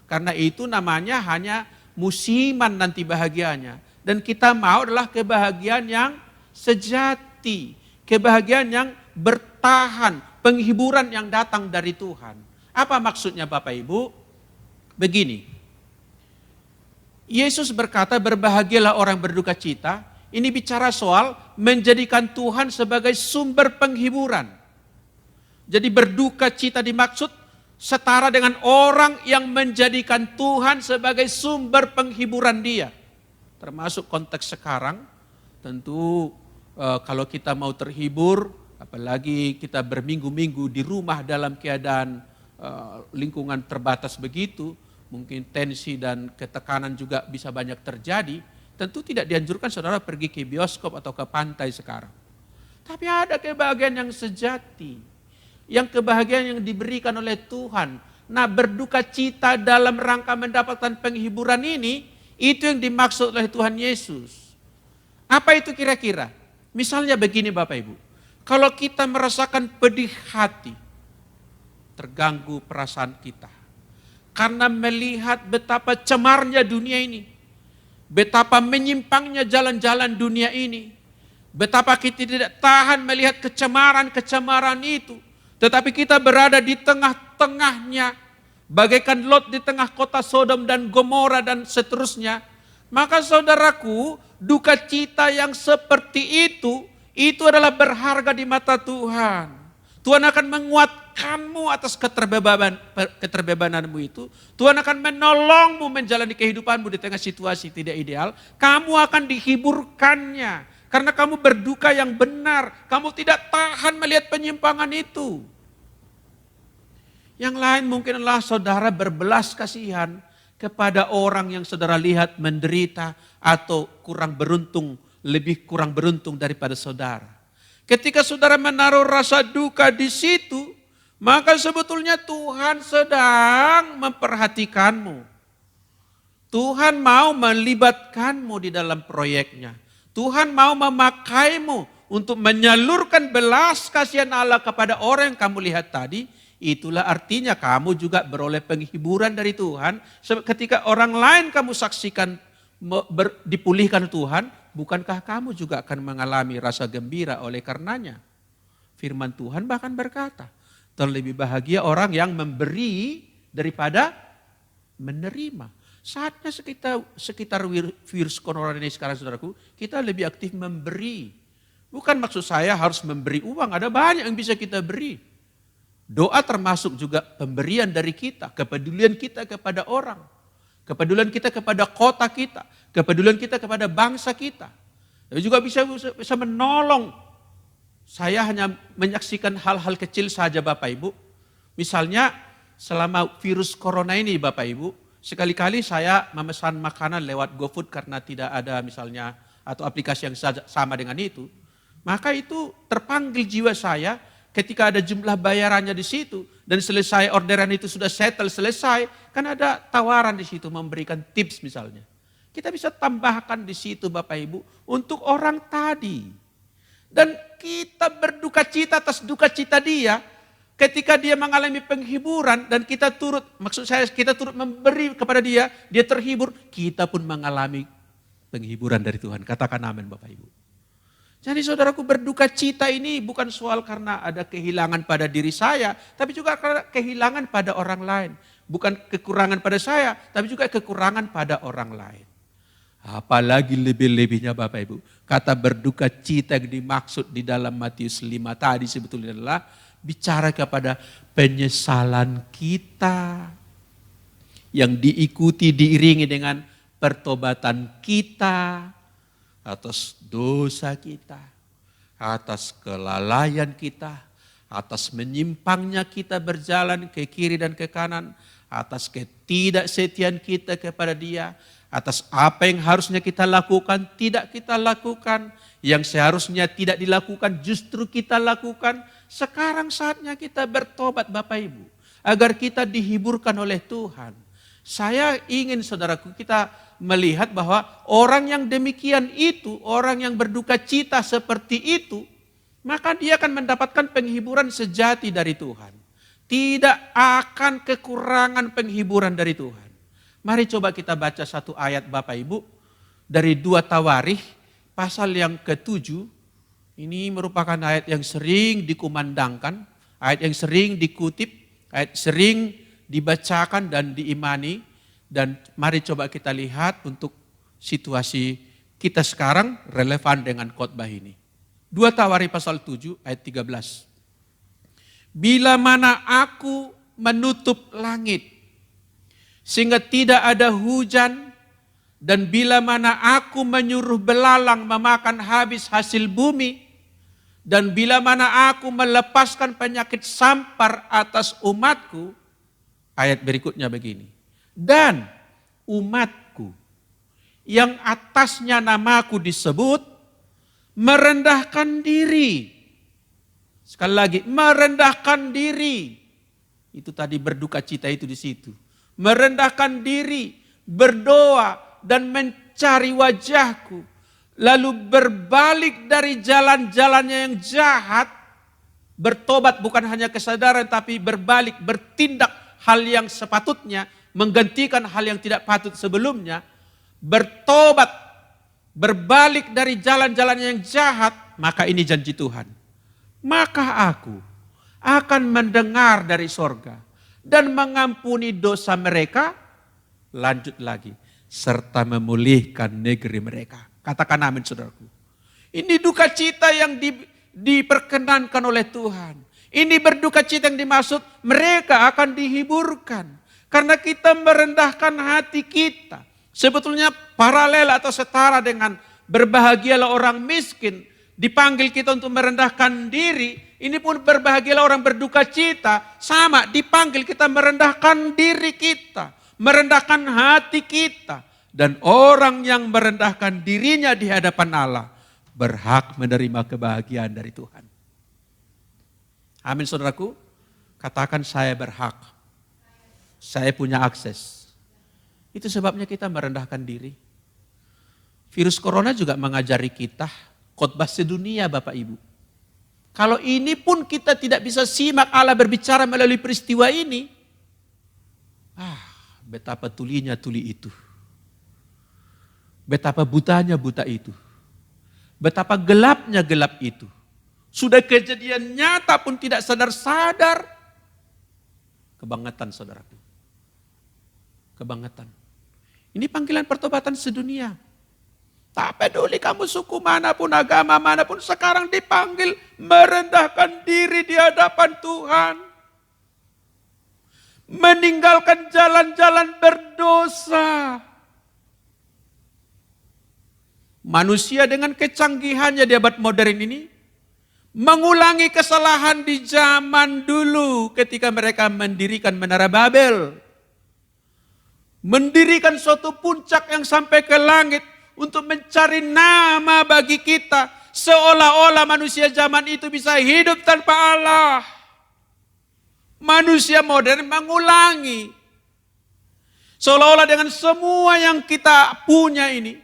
Karena itu namanya hanya musiman nanti bahagianya. Dan kita mau adalah kebahagiaan yang sejati. Kebahagiaan yang bertahan. Penghiburan yang datang dari Tuhan. Apa maksudnya Bapak Ibu? Begini. Yesus berkata berbahagialah orang berduka cita. Ini bicara soal menjadikan Tuhan sebagai sumber penghiburan. Jadi berduka cita dimaksud setara dengan orang yang menjadikan Tuhan sebagai sumber penghiburan dia. Termasuk konteks sekarang, tentu kalau kita mau terhibur, apalagi kita berminggu-minggu di rumah dalam keadaan lingkungan terbatas begitu, mungkin tensi dan ketekanan juga bisa banyak terjadi, tentu tidak dianjurkan saudara pergi ke bioskop atau ke pantai sekarang. Tapi ada kebahagiaan yang sejati, yang kebahagiaan yang diberikan oleh Tuhan. Nah, berduka cita dalam rangka mendapatkan penghiburan ini, itu yang dimaksud oleh Tuhan Yesus. Apa itu kira-kira? Misalnya begini Bapak Ibu, kalau kita merasakan pedih hati, terganggu perasaan kita, karena melihat betapa cemarnya dunia ini, betapa menyimpangnya jalan-jalan dunia ini, betapa kita tidak tahan melihat kecemaran-kecemaran itu, tetapi kita berada di tengah-tengahnya, bagaikan Lot di tengah kota Sodom dan Gomora dan seterusnya. Maka saudaraku, duka cita yang seperti itu adalah berharga di mata Tuhan. Tuhan akan menguatkanmu atas keterbebananmu itu. Tuhan akan menolongmu menjalani kehidupanmu di tengah situasi tidak ideal. Kamu akan dihiburkannya. Karena kamu berduka yang benar. Kamu tidak tahan melihat penyimpangan itu. Yang lain mungkin adalah saudara berbelas kasihan kepada orang yang saudara lihat menderita atau kurang beruntung, lebih kurang beruntung daripada saudara. Ketika saudara menaruh rasa duka di situ, maka sebetulnya Tuhan sedang memperhatikanmu. Tuhan mau melibatkanmu di dalam proyeknya. Tuhan mau memakaimu untuk menyalurkan belas kasihan Allah kepada orang yang kamu lihat tadi. Itulah artinya kamu juga beroleh penghiburan dari Tuhan. Ketika orang lain kamu saksikan dipulihkan Tuhan, bukankah kamu juga akan mengalami rasa gembira oleh karenanya? Firman Tuhan bahkan berkata, terlebih bahagia orang yang memberi daripada menerima. Saatnya sekitar virus corona ini sekarang saudaraku, kita lebih aktif memberi. Bukan maksud saya harus memberi uang, ada banyak yang bisa kita beri. Doa termasuk juga pemberian dari kita, kepedulian kita kepada orang. Kepedulian kita kepada kota kita, kepedulian kita kepada bangsa kita. Dan juga bisa menolong. Saya hanya menyaksikan hal-hal kecil saja Bapak Ibu. Misalnya selama virus corona ini Bapak Ibu, sekali-kali saya memesan makanan lewat GoFood karena tidak ada misalnya atau aplikasi yang sama dengan itu. Maka itu terpanggil jiwa saya ketika ada jumlah bayarannya di situ dan selesai orderan itu sudah selesai, kan ada tawaran di situ memberikan tips misalnya. Kita bisa tambahkan di situ Bapak Ibu untuk orang tadi. Dan kita berduka cita atas duka cita dia ketika dia mengalami penghiburan dan kita turut memberi kepada dia terhibur, kita pun mengalami penghiburan dari Tuhan. Katakan amin Bapak Ibu. Jadi saudaraku, berduka cita ini bukan soal karena ada kehilangan pada diri saya, tapi juga karena kehilangan pada orang lain. Bukan kekurangan pada saya, tapi juga kekurangan pada orang lain. Apalagi lebih-lebihnya Bapak Ibu, kata berduka cita yang dimaksud di dalam Matius 5 tadi sebetulnya adalah bicara kepada penyesalan kita yang diiringi dengan pertobatan kita atas dosa kita, atas kelalaian kita, atas menyimpangnya kita berjalan ke kiri dan ke kanan, atas ketidaksetiaan kita kepada Dia, atas apa yang harusnya kita lakukan tidak kita lakukan, yang seharusnya tidak dilakukan justru kita lakukan. Sekarang saatnya kita bertobat Bapak Ibu, agar kita dihiburkan oleh Tuhan. Saya ingin saudaraku kita melihat bahwa orang yang demikian itu, orang yang berduka cita seperti itu, maka dia akan mendapatkan penghiburan sejati dari Tuhan. Tidak akan kekurangan penghiburan dari Tuhan. Mari coba kita baca satu ayat Bapak Ibu dari 2 Tawarikh pasal yang ke-7. Ini merupakan ayat yang sering dikumandangkan, ayat yang sering dikutip, ayat sering dibacakan dan diimani. Dan mari coba kita lihat untuk situasi kita sekarang relevan dengan khotbah ini. 2 Tawarikh pasal 7 ayat 13. bila mana aku menutup langit, sehingga tidak ada hujan, dan bila mana aku menyuruh belalang memakan habis hasil bumi, dan bila mana aku melepaskan penyakit sampar atas umatku, ayat berikutnya begini, dan umatku yang atasnya namaku disebut merendahkan diri. Sekali lagi, merendahkan diri. Itu tadi berduka cita itu di situ. Merendahkan diri, berdoa dan mencari wajahku. Lalu berbalik dari jalan-jalannya yang jahat. Bertobat bukan hanya kesadaran tapi berbalik, bertindak hal yang sepatutnya. Menggantikan hal yang tidak patut sebelumnya. Bertobat, berbalik dari jalan-jalannya yang jahat. Maka ini janji Tuhan. Maka aku akan mendengar dari sorga dan mengampuni dosa mereka, lanjut lagi, serta memulihkan negeri mereka. Katakan amin saudaraku. Ini duka cita yang diperkenankan oleh Tuhan. Ini berduka cita yang dimaksud mereka akan dihiburkan. Karena kita merendahkan hati kita. Sebetulnya paralel atau setara dengan berbahagialah orang miskin. Dipanggil kita untuk merendahkan diri, ini pun berbahagialah orang berduka cita, sama dipanggil kita merendahkan diri kita, merendahkan hati kita. Dan orang yang merendahkan dirinya di hadapan Allah, berhak menerima kebahagiaan dari Tuhan. Amin saudaraku, katakan saya berhak, saya punya akses. Itu sebabnya kita merendahkan diri. Virus corona juga mengajari kita, khotbah sedunia Bapak Ibu. Kalau ini pun kita tidak bisa simak Allah berbicara melalui peristiwa ini. Betapa tulinya tuli itu. Betapa butanya buta itu. Betapa gelapnya gelap itu. Sudah kejadian nyata pun tidak sadar-sadar. Kebangetan saudaraku. Kebangetan. Ini panggilan pertobatan sedunia. Tak peduli kamu suku manapun, agama manapun, sekarang dipanggil merendahkan diri di hadapan Tuhan. Meninggalkan jalan-jalan berdosa. Manusia dengan kecanggihannya di abad modern ini, mengulangi kesalahan di zaman dulu ketika mereka mendirikan Menara Babel. Mendirikan suatu puncak yang sampai ke langit, untuk mencari nama bagi kita. Seolah-olah manusia zaman itu bisa hidup tanpa Allah. Manusia modern mengulangi. Seolah-olah dengan semua yang kita punya ini,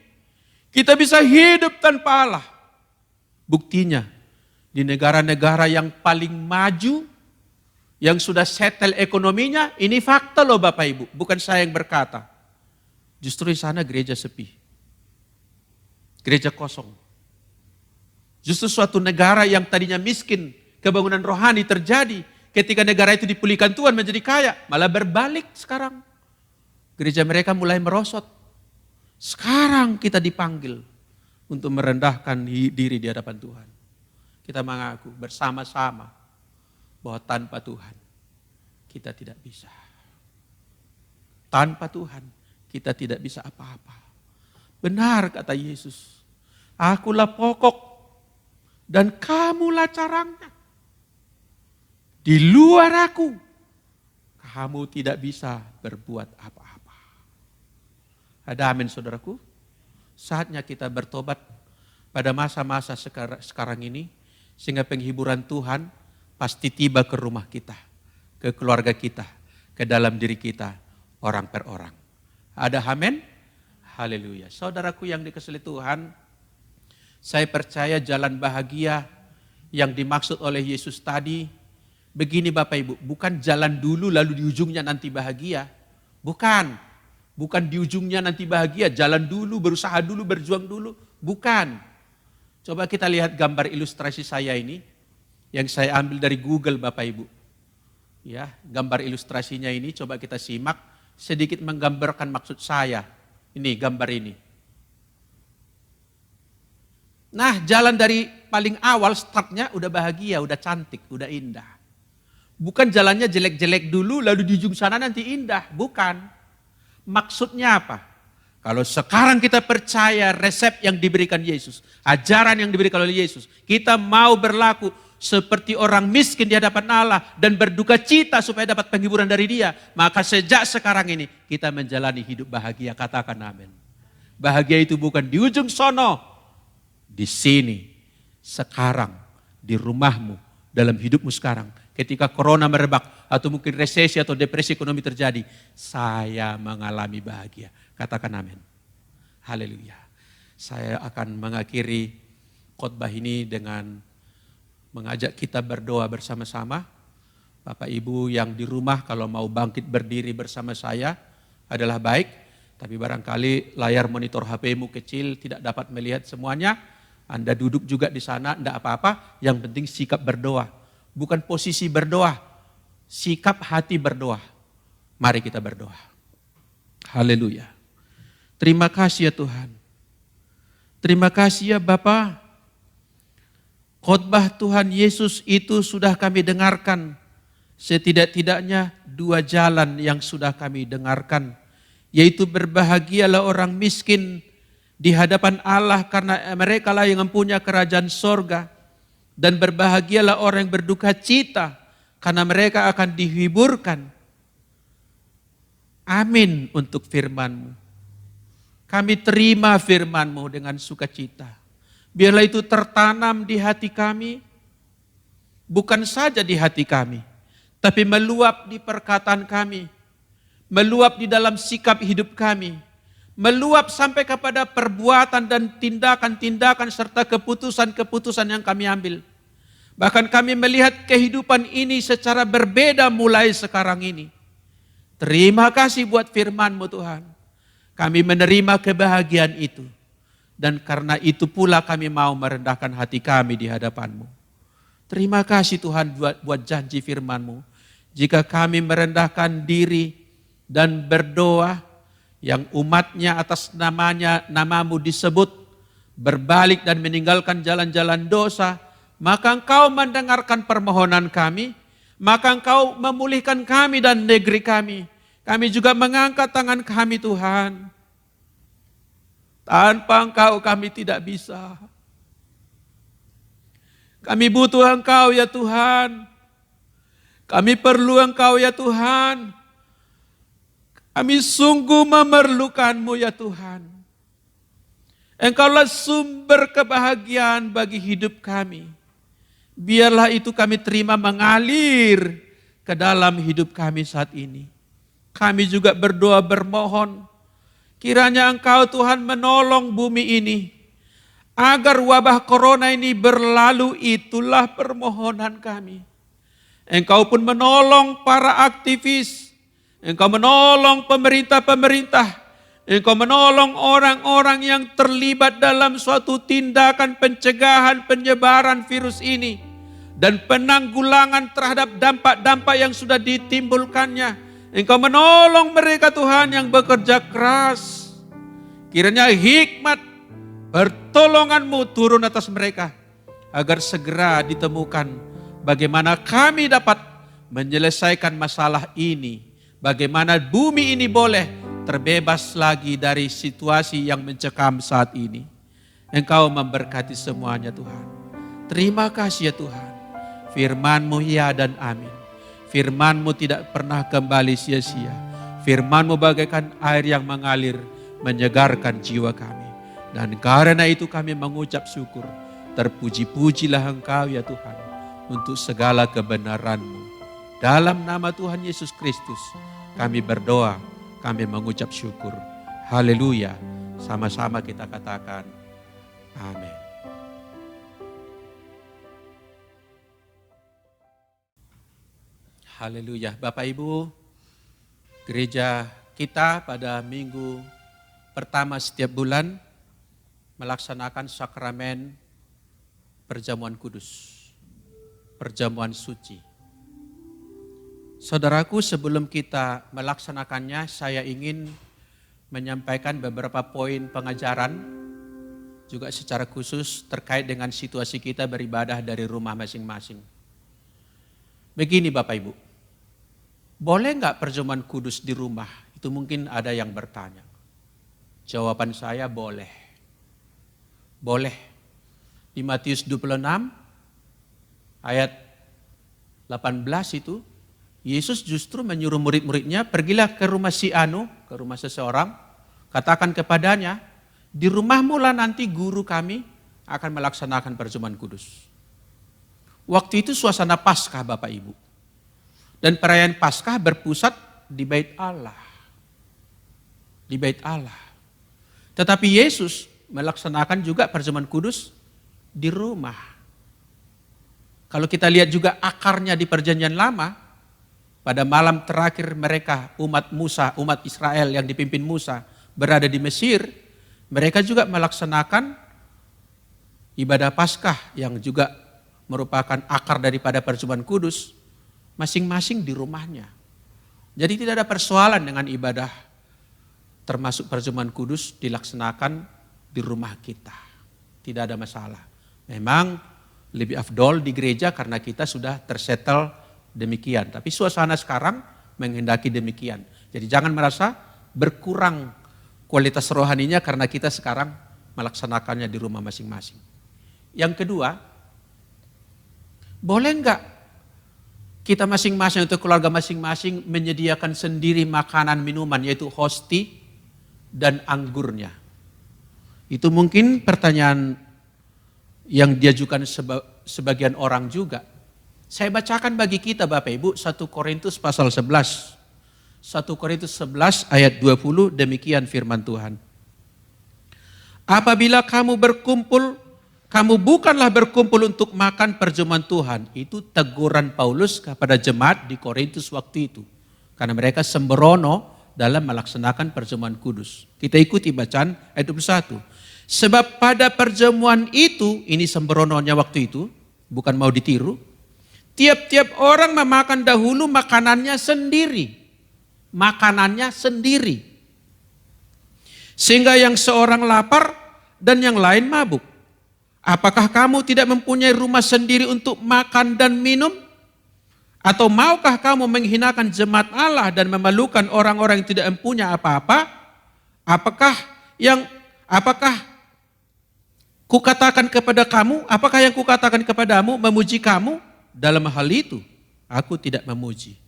kita bisa hidup tanpa Allah. Buktinya, di negara-negara yang paling maju, yang sudah settle ekonominya, ini fakta loh Bapak Ibu, bukan saya yang berkata. Justru di sana gereja sepi. Gereja kosong. Justru suatu negara yang tadinya miskin, kebangunan rohani terjadi. Ketika negara itu dipulihkan Tuhan menjadi kaya, malah berbalik sekarang. Gereja mereka mulai merosot. Sekarang kita dipanggil untuk merendahkan diri di hadapan Tuhan. Kita mengaku bersama-sama bahwa tanpa Tuhan kita tidak bisa. Tanpa Tuhan kita tidak bisa apa-apa. Benar kata Yesus, akulah pokok dan kamulah carangnya. Di luar aku, kamu tidak bisa berbuat apa-apa. Ada amin saudaraku? Saatnya kita bertobat pada masa-masa sekarang ini, sehingga penghiburan Tuhan pasti tiba ke rumah kita, ke keluarga kita, ke dalam diri kita, orang per orang. Ada amin? Haleluya. Saudaraku yang dikasihi Tuhan, saya percaya jalan bahagia yang dimaksud oleh Yesus tadi, begini Bapak Ibu, bukan jalan dulu lalu di ujungnya nanti bahagia. Bukan di ujungnya nanti bahagia, jalan dulu, berusaha dulu, berjuang dulu. Bukan. Coba kita lihat gambar ilustrasi saya ini, yang saya ambil dari Google Bapak Ibu. Ya, gambar ilustrasinya ini coba kita simak, sedikit menggambarkan maksud saya. Ini gambar ini. Nah, jalan dari paling awal startnya udah bahagia, udah cantik, udah indah. Bukan jalannya jelek-jelek dulu lalu di ujung sana nanti indah. Bukan. Maksudnya apa? Kalau sekarang kita percaya resep yang diberikan Yesus, ajaran yang diberikan oleh Yesus, kita mau berlaku seperti orang miskin di hadapan Allah dan berduka cita supaya dapat penghiburan dari Dia, maka sejak sekarang ini kita menjalani hidup bahagia. Katakan amin. Bahagia itu bukan di ujung sono, di sini, sekarang, di rumahmu, dalam hidupmu sekarang. Ketika corona merebak atau mungkin resesi atau depresi ekonomi terjadi, saya mengalami bahagia. Katakan amin. Haleluya. Saya akan mengakhiri khotbah ini dengan mengajak kita berdoa bersama-sama. Bapak Ibu yang di rumah kalau mau bangkit berdiri bersama saya adalah baik. Tapi barangkali layar monitor HP-mu kecil tidak dapat melihat semuanya. Anda duduk juga di sana, tidak apa-apa. Yang penting sikap berdoa. Bukan posisi berdoa, sikap hati berdoa. Mari kita berdoa. Haleluya. Terima kasih ya Tuhan. Terima kasih ya Bapa. Khotbah Tuhan Yesus itu sudah kami dengarkan. Setidak-tidaknya 2 jalan yang sudah kami dengarkan. Yaitu berbahagialah orang miskin di hadapan Allah karena mereka lah yang mempunyai kerajaan sorga. Dan berbahagialah orang yang berduka cita karena mereka akan dihiburkan. Amin untuk firman-Mu. Kami terima firman-Mu dengan sukacita. Biarlah itu tertanam di hati kami. Bukan saja di hati kami. Tapi meluap di perkataan kami. Meluap di dalam sikap hidup kami. Meluap sampai kepada perbuatan dan tindakan-tindakan serta keputusan-keputusan yang kami ambil. Bahkan kami melihat kehidupan ini secara berbeda mulai sekarang ini. Terima kasih buat firman-Mu Tuhan. Kami menerima kebahagiaan itu. Dan karena itu pula kami mau merendahkan hati kami di hadapan-Mu. Terima kasih Tuhan buat janji firman-Mu. Jika kami merendahkan diri dan berdoa, yang umatnya atas namamu disebut, berbalik dan meninggalkan jalan-jalan dosa, maka Engkau mendengarkan permohonan kami, maka Engkau memulihkan kami dan negeri kami. Kami juga mengangkat tangan kami Tuhan. Tanpa Engkau kami tidak bisa. Kami butuh Engkau ya Tuhan. Kami perlu Engkau ya Tuhan. Kami sungguh memerlukan-Mu ya Tuhan. Engkaulah sumber kebahagiaan bagi hidup kami. Biarlah itu kami terima mengalir ke dalam hidup kami saat ini. Kami juga berdoa bermohon, kiranya Engkau Tuhan menolong bumi ini, agar wabah corona ini berlalu. Itulah permohonan kami. Engkau pun menolong para aktivis, Engkau menolong pemerintah-pemerintah, Engkau menolong orang-orang yang terlibat dalam suatu tindakan pencegahan penyebaran virus ini, dan penanggulangan terhadap dampak-dampak yang sudah ditimbulkannya. Engkau menolong mereka Tuhan yang bekerja keras. Kiranya hikmat pertolongan-Mu turun atas mereka, agar segera ditemukan bagaimana kami dapat menyelesaikan masalah ini. Bagaimana bumi ini boleh terbebas lagi dari situasi yang mencekam saat ini. Engkau memberkati semuanya Tuhan. Terima kasih ya Tuhan. Firman-Mu ya dan amin. Firman-Mu tidak pernah kembali sia-sia. Firman-Mu bagaikan air yang mengalir, menyegarkan jiwa kami. Dan karena itu kami mengucap syukur. Terpuji-pujilah Engkau ya Tuhan, untuk segala kebenaran-Mu. Dalam nama Tuhan Yesus Kristus, kami berdoa, kami mengucap syukur. Haleluya. Sama-sama kita katakan, amin. Haleluya. Bapak Ibu, gereja kita pada minggu pertama setiap bulan melaksanakan sakramen perjamuan kudus, perjamuan suci. Saudaraku, sebelum kita melaksanakannya, saya ingin menyampaikan beberapa poin pengajaran, juga secara khusus terkait dengan situasi kita beribadah dari rumah masing-masing. Begini Bapak Ibu, boleh nggak perjamuan kudus di rumah? Itu mungkin ada yang bertanya. Jawaban saya boleh. Boleh. Di Matius 26 ayat 18 itu, Yesus justru menyuruh murid-muridnya, pergilah ke rumah si Anu, ke rumah seseorang, katakan kepadanya, di rumahmu lah nanti guru kami akan melaksanakan perjamuan kudus. Waktu itu suasana Paskah Bapak Ibu. Dan perayaan Paskah berpusat di Bait Allah. Di Bait Allah. Tetapi Yesus melaksanakan juga perjamuan kudus di rumah. Kalau kita lihat juga akarnya di Perjanjian Lama, pada malam terakhir mereka umat Israel yang dipimpin Musa berada di Mesir, mereka juga melaksanakan ibadah Paskah yang juga merupakan akar daripada perjamuan kudus, masing-masing di rumahnya. Jadi tidak ada persoalan dengan ibadah termasuk perjamuan kudus dilaksanakan di rumah kita. Tidak ada masalah. Memang lebih afdol di gereja karena kita sudah tersettle demikian. Tapi suasana sekarang menghendaki demikian. Jadi jangan merasa berkurang kualitas rohaninya karena kita sekarang melaksanakannya di rumah masing-masing. Yang kedua, boleh enggak kita masing-masing atau keluarga masing-masing menyediakan sendiri makanan minuman yaitu hosti dan anggurnya? Itu mungkin pertanyaan yang diajukan sebagian orang juga. Saya bacakan bagi kita Bapak Ibu 1 Korintus pasal 11. 1 Korintus 11 ayat 20 demikian firman Tuhan. Apabila kamu berkumpul, kamu bukanlah berkumpul untuk makan perjamuan Tuhan. Itu teguran Paulus kepada jemaat di Korintus waktu itu. Karena mereka sembrono dalam melaksanakan perjamuan kudus. Kita ikuti bacaan ayat 21. Sebab pada perjamuan itu, ini sembrononya waktu itu, bukan mau ditiru. Tiap-tiap orang memakan dahulu makanannya sendiri. Makanannya sendiri. Sehingga yang seorang lapar dan yang lain mabuk. Apakah kamu tidak mempunyai rumah sendiri untuk makan dan minum? Atau maukah kamu menghinakan jemaat Allah dan memalukan orang-orang yang tidak mempunyai apa-apa? Apakah kukatakan kepada kamu, apakah yang kukatakan kepadamu memuji kamu? Dalam hal itu, aku tidak memuji.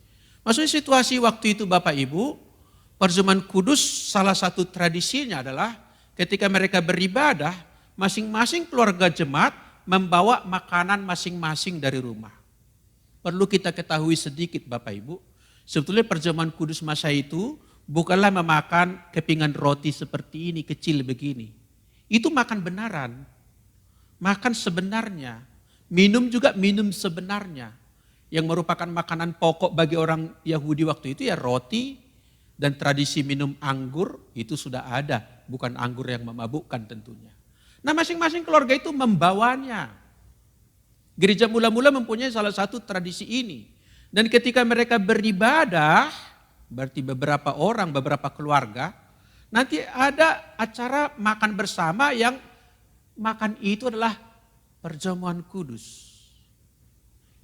Maksudnya situasi waktu itu Bapak Ibu, perjamuan kudus salah satu tradisinya adalah ketika mereka beribadah, masing-masing keluarga jemaat membawa makanan masing-masing dari rumah. Perlu kita ketahui sedikit Bapak Ibu, sebetulnya perjamuan kudus masa itu bukanlah memakan kepingan roti seperti ini, kecil begini. Itu makan benaran, makan sebenarnya. Minum juga minum sebenarnya. Yang merupakan makanan pokok bagi orang Yahudi waktu itu ya roti dan tradisi minum anggur itu sudah ada. Bukan anggur yang memabukkan tentunya. Nah masing-masing keluarga itu membawanya. Gereja mula-mula mempunyai salah satu tradisi ini. Dan ketika mereka beribadah, berarti beberapa orang, beberapa keluarga, nanti ada acara makan bersama yang makan itu adalah perjamuan kudus.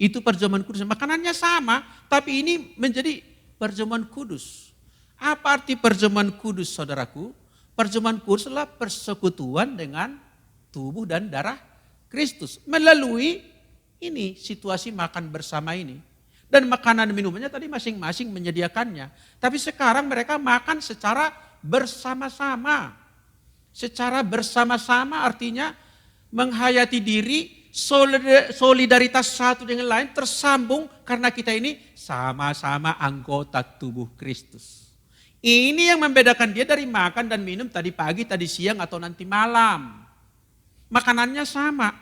Itu perjamuan kudus. Makanannya sama, tapi ini menjadi perjamuan kudus. Apa arti perjamuan kudus saudaraku? Perjamuan kudus adalah persekutuan dengan tubuh dan darah Kristus. Melalui ini situasi makan bersama ini. Dan makanan minumannya tadi masing-masing menyediakannya. Tapi sekarang mereka makan secara bersama-sama. Secara bersama-sama artinya menghayati diri, solidaritas satu dengan lain tersambung karena kita ini sama-sama anggota tubuh Kristus. Ini yang membedakan dia dari makan dan minum tadi pagi, tadi siang atau nanti malam. Makanannya sama,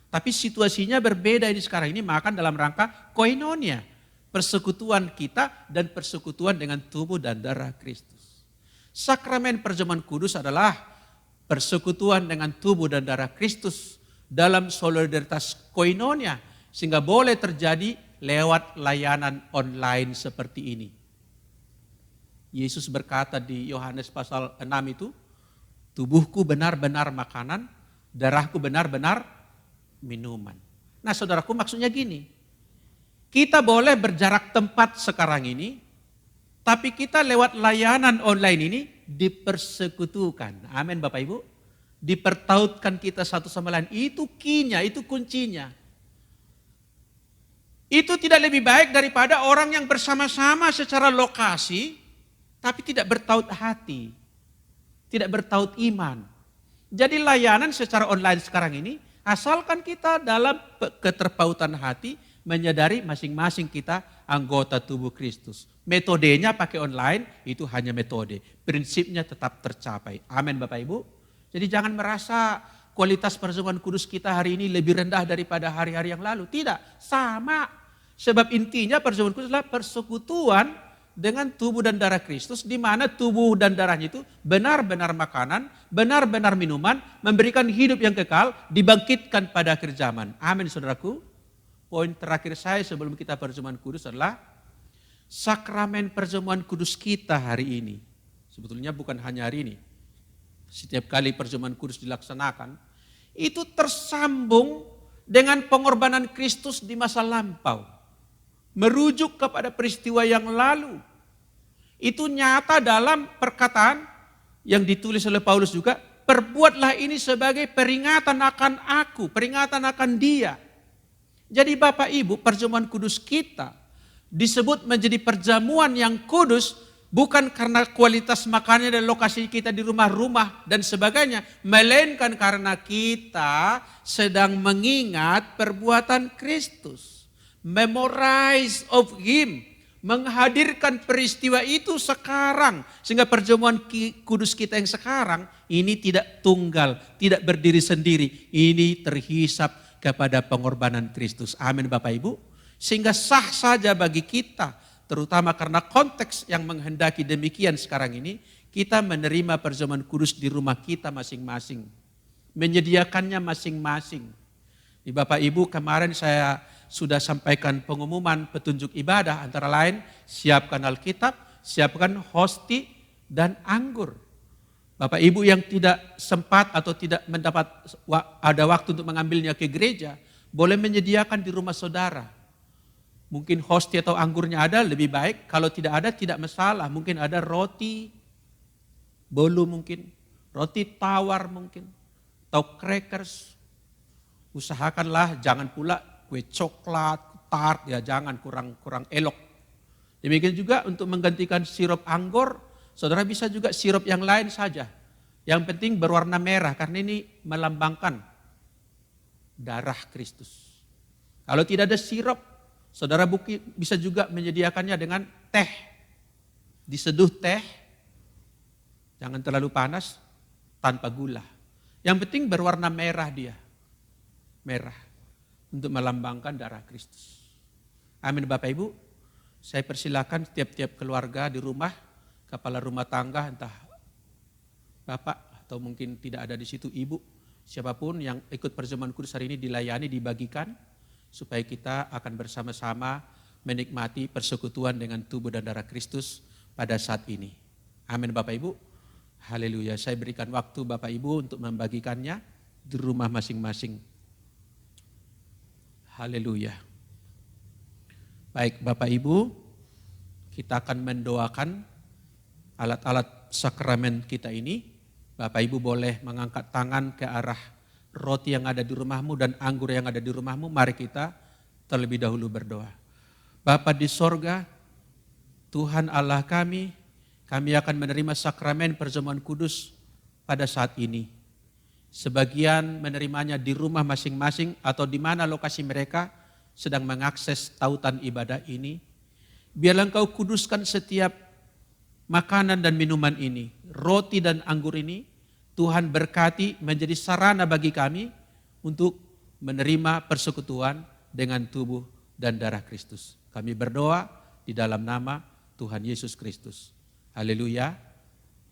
tapi situasinya berbeda ini sekarang ini makan dalam rangka koinonia. Persekutuan kita dan persekutuan dengan tubuh dan darah Kristus. Sakramen perjamuan kudus adalah persekutuan dengan tubuh dan darah Kristus dalam solidaritas koinonia sehingga boleh terjadi lewat layanan online seperti ini. Yesus berkata di Yohanes pasal 6 itu, tubuhku benar-benar makanan, darahku benar-benar minuman. Nah saudaraku maksudnya gini, Kita boleh berjarak tempat sekarang ini, tapi kita lewat layanan online ini dipersekutukan. Amin Bapak Ibu. Dipertautkan kita satu sama lain. Itu key-nya, itu kuncinya. Itu tidak lebih baik daripada orang yang bersama-sama secara lokasi, tapi tidak bertaut hati, tidak bertaut iman. Jadi layanan secara online sekarang ini, asalkan kita dalam keterpautan hati, menyadari masing-masing kita anggota tubuh Kristus. Metodenya pakai online, itu hanya metode. Prinsipnya tetap tercapai. Amin Bapak Ibu. Jadi jangan merasa kualitas perjamuan kudus kita hari ini lebih rendah daripada hari-hari yang lalu. Tidak, sama. Sebab intinya perjamuan kudus adalah persekutuan dengan tubuh dan darah Kristus, di mana tubuh dan darahnya itu benar-benar makanan, benar-benar minuman, memberikan hidup yang kekal, dibangkitkan pada akhir zaman. Amin saudaraku. Poin terakhir saya sebelum kita perjamuan kudus adalah sakramen perjamuan kudus kita hari ini. Sebetulnya bukan hanya hari ini. Setiap kali perjamuan kudus dilaksanakan, itu tersambung dengan pengorbanan Kristus di masa lampau. Merujuk kepada peristiwa yang lalu. Itu nyata dalam perkataan yang ditulis oleh Paulus juga, perbuatlah ini sebagai peringatan akan aku, peringatan akan dia. Jadi Bapak Ibu, perjamuan kudus kita disebut menjadi perjamuan yang kudus bukan karena kualitas makannya dan lokasi kita di rumah-rumah dan sebagainya, melainkan karena kita sedang mengingat perbuatan Kristus. Memorize of Him, menghadirkan peristiwa itu sekarang, sehingga perjamuan kudus kita yang sekarang ini tidak tunggal, tidak berdiri sendiri, ini terhisap kepada pengorbanan Kristus. Amin Bapak Ibu. Sehingga sah saja bagi kita, terutama karena konteks yang menghendaki demikian sekarang ini, kita menerima perjamuan kudus di rumah kita masing-masing. Menyediakannya masing-masing. Di Bapak Ibu, kemarin saya sudah sampaikan pengumuman petunjuk ibadah, antara lain siapkan Alkitab, siapkan hosti dan anggur. Bapak Ibu yang tidak sempat atau tidak mendapat ada waktu untuk mengambilnya ke gereja, boleh menyediakan di rumah saudara. Mungkin hosti atau anggurnya ada, lebih baik. Kalau tidak ada, tidak masalah. Mungkin ada roti bolu mungkin, roti tawar mungkin, atau crackers. Usahakanlah jangan pula kue coklat, tart, ya jangan, kurang elok. Demikian juga untuk menggantikan sirup anggur, saudara bisa juga sirup yang lain saja. Yang penting berwarna merah karena ini melambangkan darah Kristus. Kalau tidak ada sirup, saudara bisa juga menyediakannya dengan teh. Diseduh teh, jangan terlalu panas, tanpa gula. Yang penting berwarna merah dia. Merah. Untuk melambangkan darah Kristus. Amin Bapak Ibu. Saya persilakan tiap-tiap keluarga di rumah, kepala rumah tangga, entah Bapak atau mungkin tidak ada di situ Ibu, siapapun yang ikut perjamuan kudus hari ini dilayani, dibagikan, supaya kita akan bersama-sama menikmati persekutuan dengan tubuh dan darah Kristus pada saat ini. Amin Bapak Ibu. Haleluya. Saya berikan waktu Bapak Ibu untuk membagikannya di rumah masing-masing. Haleluya. Baik Bapak Ibu, kita akan mendoakan alat-alat sakramen kita ini. Bapak Ibu boleh mengangkat tangan ke arah roti yang ada di rumahmu dan anggur yang ada di rumahmu. Mari kita terlebih dahulu berdoa. Bapa di sorga, Tuhan Allah kami akan menerima sakramen perjamuan kudus pada saat ini. Sebagian menerimanya di rumah masing-masing atau di mana lokasi mereka sedang mengakses tautan ibadah ini. Biarlah Engkau kuduskan setiap makanan dan minuman ini, roti dan anggur ini. Tuhan berkati menjadi sarana bagi kami untuk menerima persekutuan dengan tubuh dan darah Kristus. Kami berdoa di dalam nama Tuhan Yesus Kristus. Haleluya.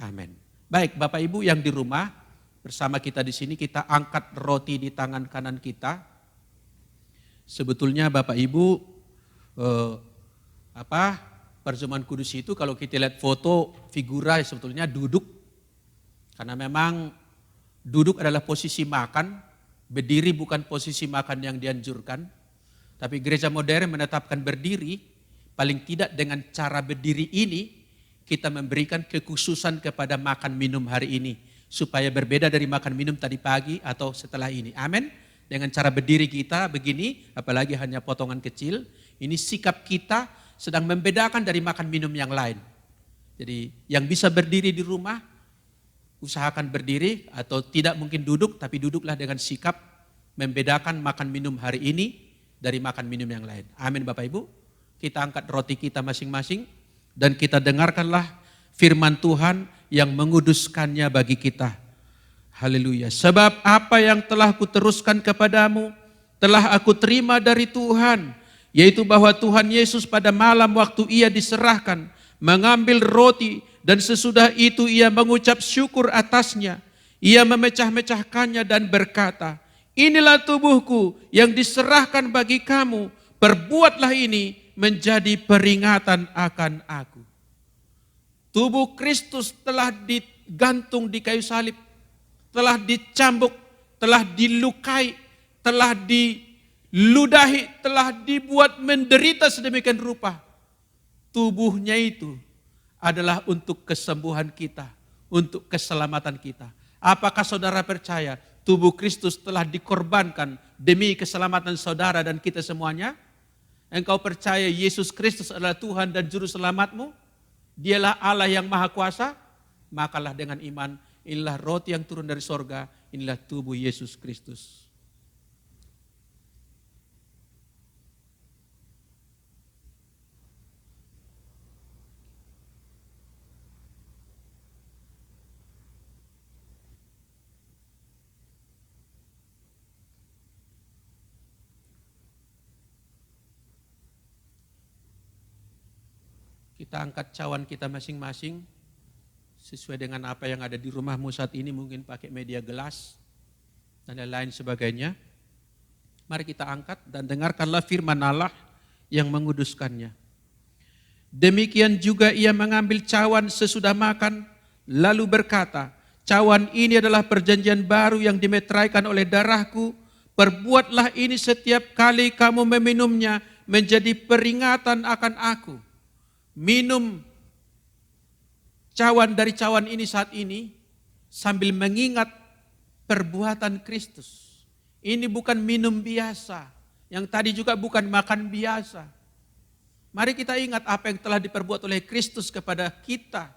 Amin. Baik Bapak Ibu yang di rumah, bersama kita di sini kita angkat roti di tangan kanan kita. Sebetulnya Bapak Ibu perjamuan kudus itu kalau kita lihat foto figura sebetulnya duduk. Karena memang duduk adalah posisi makan, berdiri bukan posisi makan yang dianjurkan. Tapi gereja modern menetapkan berdiri, paling tidak dengan cara berdiri ini, kita memberikan kekhususan kepada makan minum hari ini. Supaya berbeda dari makan minum tadi pagi atau setelah ini. Amin. Dengan cara berdiri kita begini, apalagi hanya potongan kecil. Ini sikap kita sedang membedakan dari makan minum yang lain. Jadi yang bisa berdiri di rumah, usahakan berdiri atau tidak mungkin duduk, tapi duduklah dengan sikap membedakan makan minum hari ini dari makan minum yang lain. Amin Bapak Ibu. Kita angkat roti kita masing-masing dan kita dengarkanlah firman Tuhan yang menguduskannya bagi kita. Haleluya. Sebab apa yang telah kuteruskan kepadamu telah aku terima dari Tuhan, yaitu bahwa Tuhan Yesus pada malam waktu ia diserahkan mengambil roti dan sesudah itu ia mengucap syukur atasnya. Ia memecah-mecahkannya dan berkata, inilah tubuhku yang diserahkan bagi kamu, perbuatlah ini menjadi peringatan akan aku. Tubuh Kristus telah digantung di kayu salib, telah dicambuk, telah dilukai, telah diludahi, telah dibuat menderita sedemikian rupa. Tubuhnya itu adalah untuk kesembuhan kita, untuk keselamatan kita. Apakah saudara percaya tubuh Kristus telah dikorbankan demi keselamatan saudara dan kita semuanya? Engkau percaya Yesus Kristus adalah Tuhan dan Juru Selamatmu? Dialah Allah yang Maha Kuasa? Makalah dengan iman, inilah roti yang turun dari sorga, inilah tubuh Yesus Kristus. Kita angkat cawan kita masing-masing sesuai dengan apa yang ada di rumahmu saat ini, mungkin pakai media gelas dan lain-lain sebagainya. Mari kita angkat dan dengarkanlah firman Allah yang menguduskannya. Demikian juga ia mengambil cawan sesudah makan lalu berkata, cawan ini adalah perjanjian baru yang dimeteraikan oleh darahku. Perbuatlah ini setiap kali kamu meminumnya menjadi peringatan akan aku. Minum cawan dari cawan ini saat ini sambil mengingat perbuatan Kristus. Ini bukan minum biasa, yang tadi juga bukan makan biasa. Mari kita ingat apa yang telah diperbuat oleh Kristus kepada kita,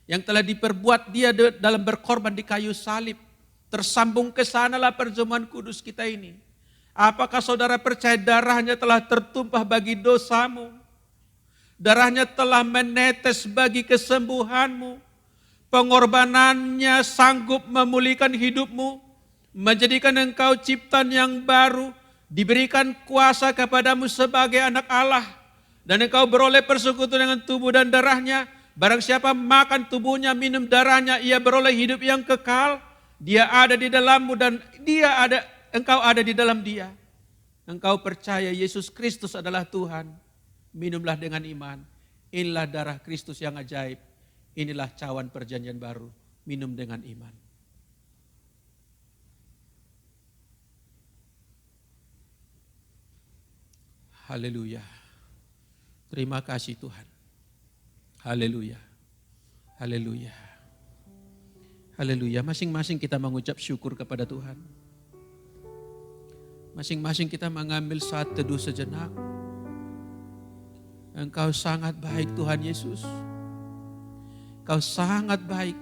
yang telah diperbuat dia dalam berkorban di kayu salib. Tersambung ke sanalah perjamuan kudus kita ini. Apakah saudara percaya darahnya telah tertumpah bagi dosamu? Darahnya telah menetes bagi kesembuhanmu. Pengorbanannya sanggup memulihkan hidupmu, menjadikan engkau ciptaan yang baru, diberikan kuasa kepadamu sebagai anak Allah, dan engkau beroleh persekutuan dengan tubuh dan darahnya. Barang siapa makan tubuhnya, minum darahnya, ia beroleh hidup yang kekal. Dia ada di dalammu dan engkau ada di dalam dia. Engkau percaya Yesus Kristus adalah Tuhan. Minumlah dengan iman. Inilah darah Kristus yang ajaib. Inilah cawan perjanjian baru. Minum dengan iman. Haleluya. Terima kasih Tuhan. Haleluya. Haleluya. Haleluya. Masing-masing kita mengucap syukur kepada Tuhan. Masing-masing kita mengambil saat teduh sejenak. Engkau sangat baik Tuhan Yesus. Engkau sangat baik.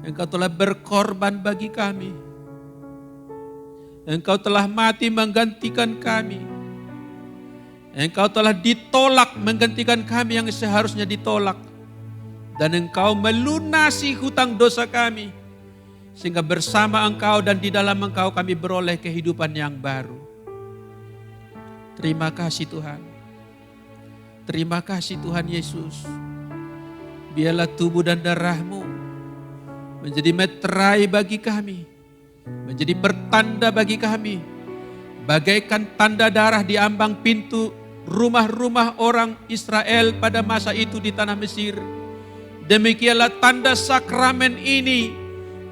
Engkau telah berkorban bagi kami. Engkau telah mati menggantikan kami. Engkau telah ditolak menggantikan kami yang seharusnya ditolak. Dan Engkau melunasi hutang dosa kami. Sehingga bersama Engkau dan di dalam Engkau kami beroleh kehidupan yang baru. Terima kasih Tuhan. Terima kasih Tuhan Yesus. Biarlah tubuh dan darah-Mu menjadi meterai bagi kami. Menjadi pertanda bagi kami. Bagaikan tanda darah di ambang pintu rumah-rumah orang Israel pada masa itu di tanah Mesir. Demikianlah tanda sakramen ini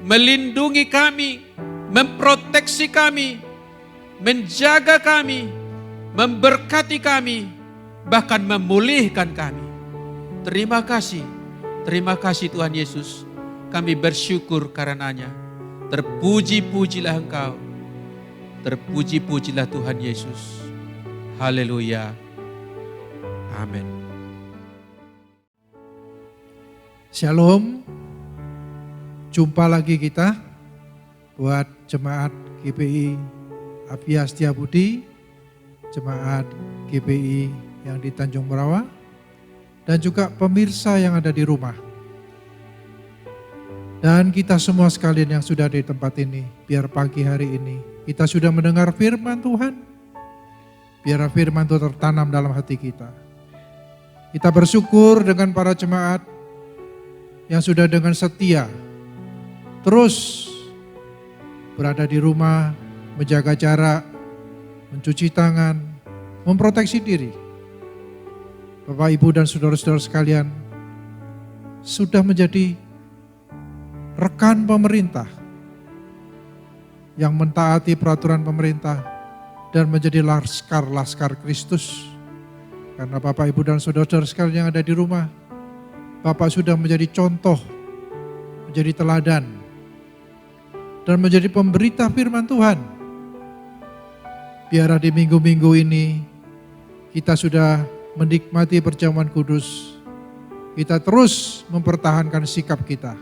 melindungi kami, memproteksi kami, menjaga kami, memberkati kami, bahkan memulihkan kami. Terima kasih Tuhan Yesus. Kami bersyukur karenanya. Terpuji-pujilah Engkau. Terpuji-pujilah Tuhan Yesus. Haleluya. Amin. Shalom. Jumpa lagi kita buat jemaat GPI Hafia Setiabudi, jemaat GPI yang di Tanjung Merawa, dan juga pemirsa yang ada di rumah. Dan kita semua sekalian yang sudah di tempat ini, biar pagi hari ini kita sudah mendengar firman Tuhan, biar firman itu tertanam dalam hati kita. Kita bersyukur dengan para jemaat yang sudah dengan setia terus berada di rumah, menjaga jarak, mencuci tangan, memproteksi diri. Bapak, Ibu, dan saudara-saudara sekalian sudah menjadi rekan pemerintah yang mentaati peraturan pemerintah dan menjadi laskar-laskar Kristus. Karena Bapak, Ibu, dan saudara-saudara sekalian yang ada di rumah, Bapak sudah menjadi contoh, menjadi teladan, dan menjadi pemberita firman Tuhan. Biarlah di minggu-minggu ini kita sudah menikmati perjamuan kudus, kita terus mempertahankan sikap kita,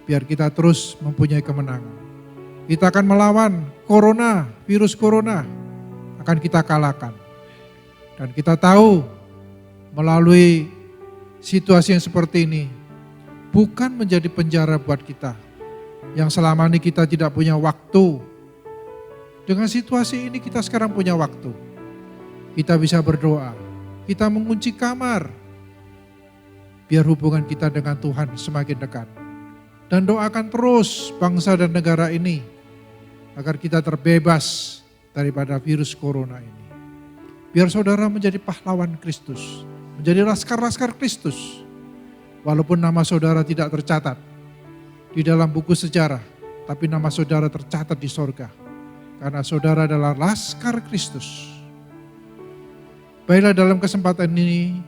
biar kita terus mempunyai kemenangan. Kita akan melawan corona, virus corona, akan kita kalahkan. Dan kita tahu melalui situasi yang seperti ini, bukan menjadi penjara buat kita, yang selama ini kita tidak punya waktu. Dengan situasi ini kita sekarang punya waktu. Kita bisa berdoa, kita mengunci kamar, biar hubungan kita dengan Tuhan semakin dekat. Dan doakan terus bangsa dan negara ini, agar kita terbebas daripada virus corona ini. Biar saudara menjadi pahlawan Kristus, menjadi laskar-laskar Kristus. Walaupun nama saudara tidak tercatat di dalam buku sejarah, tapi nama saudara tercatat di sorga. Karena saudara adalah laskar Kristus. Baiklah, dalam kesempatan ini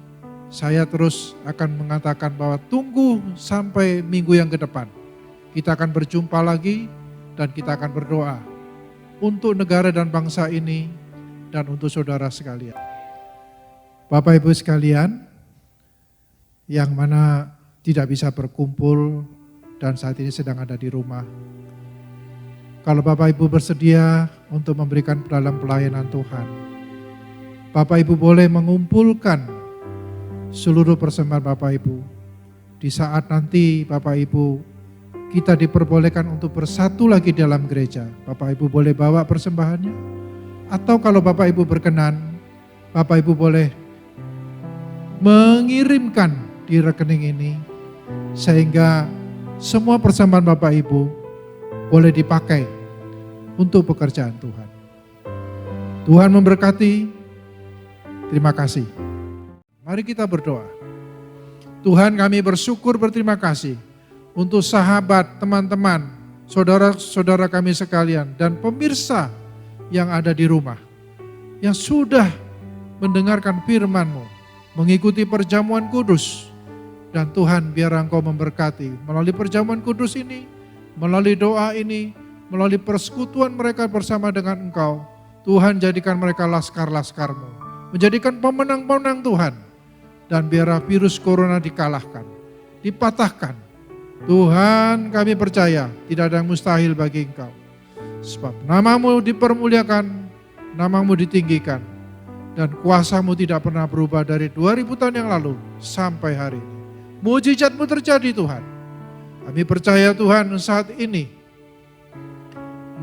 saya terus akan mengatakan bahwa tunggu sampai minggu yang ke depan. Kita akan berjumpa lagi dan kita akan berdoa untuk negara dan bangsa ini dan untuk saudara sekalian. Bapak Ibu sekalian, yang mana tidak bisa berkumpul dan saat ini sedang ada di rumah. Kalau Bapak Ibu bersedia untuk memberikan dalam pelayanan Tuhan, Bapak Ibu boleh mengumpulkan seluruh persembahan Bapak Ibu. Di saat nanti Bapak Ibu kita diperbolehkan untuk bersatu lagi dalam gereja, Bapak Ibu boleh bawa persembahannya. Atau kalau Bapak Ibu berkenan, Bapak Ibu boleh mengirimkan di rekening ini, sehingga semua persembahan Bapak Ibu boleh dipakai untuk pekerjaan Tuhan. Tuhan memberkati. Terima kasih. Mari kita berdoa. Tuhan, kami bersyukur, berterima kasih untuk sahabat, teman-teman, saudara-saudara kami sekalian, dan pemirsa yang ada di rumah, yang sudah mendengarkan firman-Mu, mengikuti perjamuan kudus. Dan Tuhan, biar Engkau memberkati melalui perjamuan kudus ini, melalui doa ini, melalui persekutuan mereka bersama dengan Engkau. Tuhan, jadikan mereka laskar-laskar-Mu, menjadikan pemenang-pemenang Tuhan. Dan biarlah virus corona dikalahkan, dipatahkan. Tuhan, kami percaya tidak ada yang mustahil bagi Engkau. Sebab nama-Mu dipermuliakan, nama-Mu ditinggikan, dan kuasa-Mu tidak pernah berubah dari 2000 tahun yang lalu sampai hari ini. Mujizat-Mu terjadi Tuhan. Kami percaya Tuhan saat ini,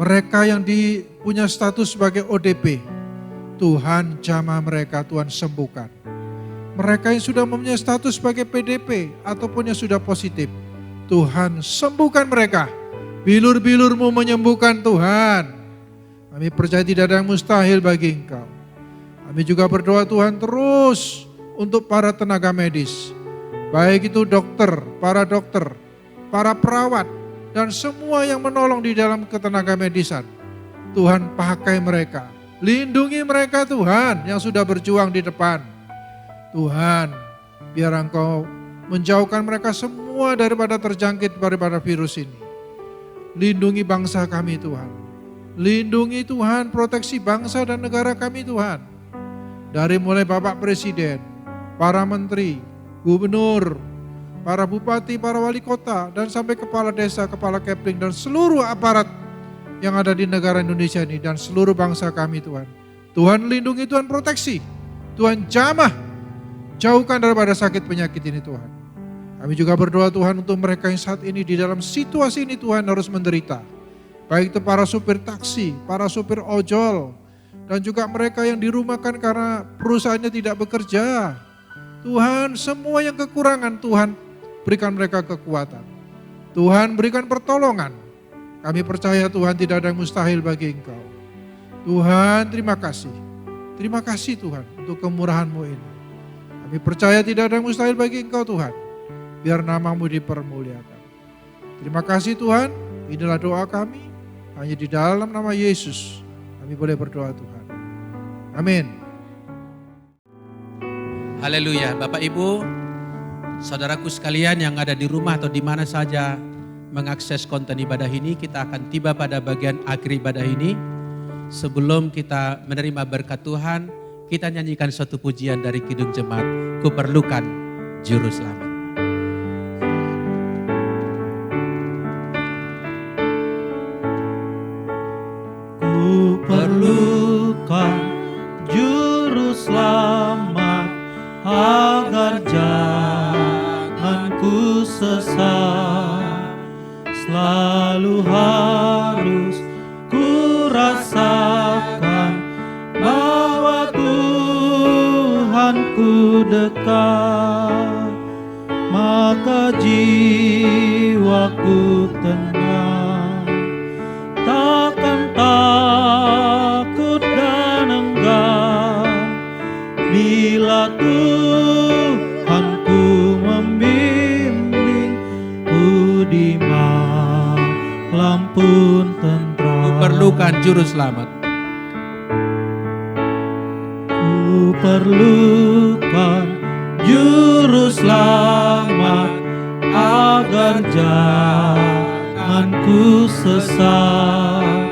mereka yang punya status sebagai ODP, Tuhan jamah mereka, Tuhan sembuhkan. Mereka yang sudah mempunyai status sebagai PDP ataupun yang sudah positif, Tuhan sembuhkan mereka. Bilur-bilur-Mu menyembuhkan Tuhan. Kami percaya tidak ada yang mustahil bagi Engkau. Kami juga berdoa Tuhan terus untuk para tenaga medis. Baik itu dokter, para perawat, dan semua yang menolong di dalam ketenaga medisan. Tuhan pakai mereka. Lindungi mereka Tuhan yang sudah berjuang di depan. Tuhan, biar Engkau menjauhkan mereka semua daripada terjangkit daripada virus ini. Lindungi bangsa kami Tuhan. Lindungi Tuhan, proteksi bangsa dan negara kami Tuhan. Dari mulai Bapak Presiden, para menteri, gubernur, para bupati, para wali kota, dan sampai kepala desa, kepala kepling, dan seluruh aparat yang ada di negara Indonesia ini, dan seluruh bangsa kami Tuhan. Tuhan lindungi, Tuhan proteksi, Tuhan jamah, jauhkan daripada sakit penyakit ini Tuhan. Kami juga berdoa Tuhan untuk mereka yang saat ini di dalam situasi ini Tuhan harus menderita. Baik itu para supir taksi, para supir ojol, dan juga mereka yang dirumahkan karena perusahaannya tidak bekerja. Tuhan, semua yang kekurangan Tuhan berikan mereka kekuatan. Tuhan berikan pertolongan. Kami percaya Tuhan tidak ada yang mustahil bagi Engkau. Tuhan terima kasih. Terima kasih Tuhan untuk kemurahan-Mu ini. Kami percaya tidak ada yang mustahil bagi Engkau Tuhan. Biar nama-Mu dipermuliakan. Terima kasih Tuhan. Inilah doa kami. Hanya di dalam nama Yesus kami boleh berdoa Tuhan. Amin. Haleluya. Bapak Ibu, saudaraku sekalian yang ada di rumah atau di mana saja mengakses konten ibadah ini, kita akan tiba pada bagian akhir ibadah ini. Sebelum kita menerima berkat Tuhan, kita nyanyikan suatu pujian dari Kidung Jemaat, Kuperlukan Juru Selamat. Kuperlukan Juru Selamat, agar jangan ku sesat. Selalu harus ku rasakan bahwa Tuhanku dekat, maka jiwaku tenang, takkan takut dan enggan bila Tuhanku membimbingku di malam pun tentram. Kuperlukan Juru Selamat. Kuperlukan Juru Selamat, agar jangan ku sesat.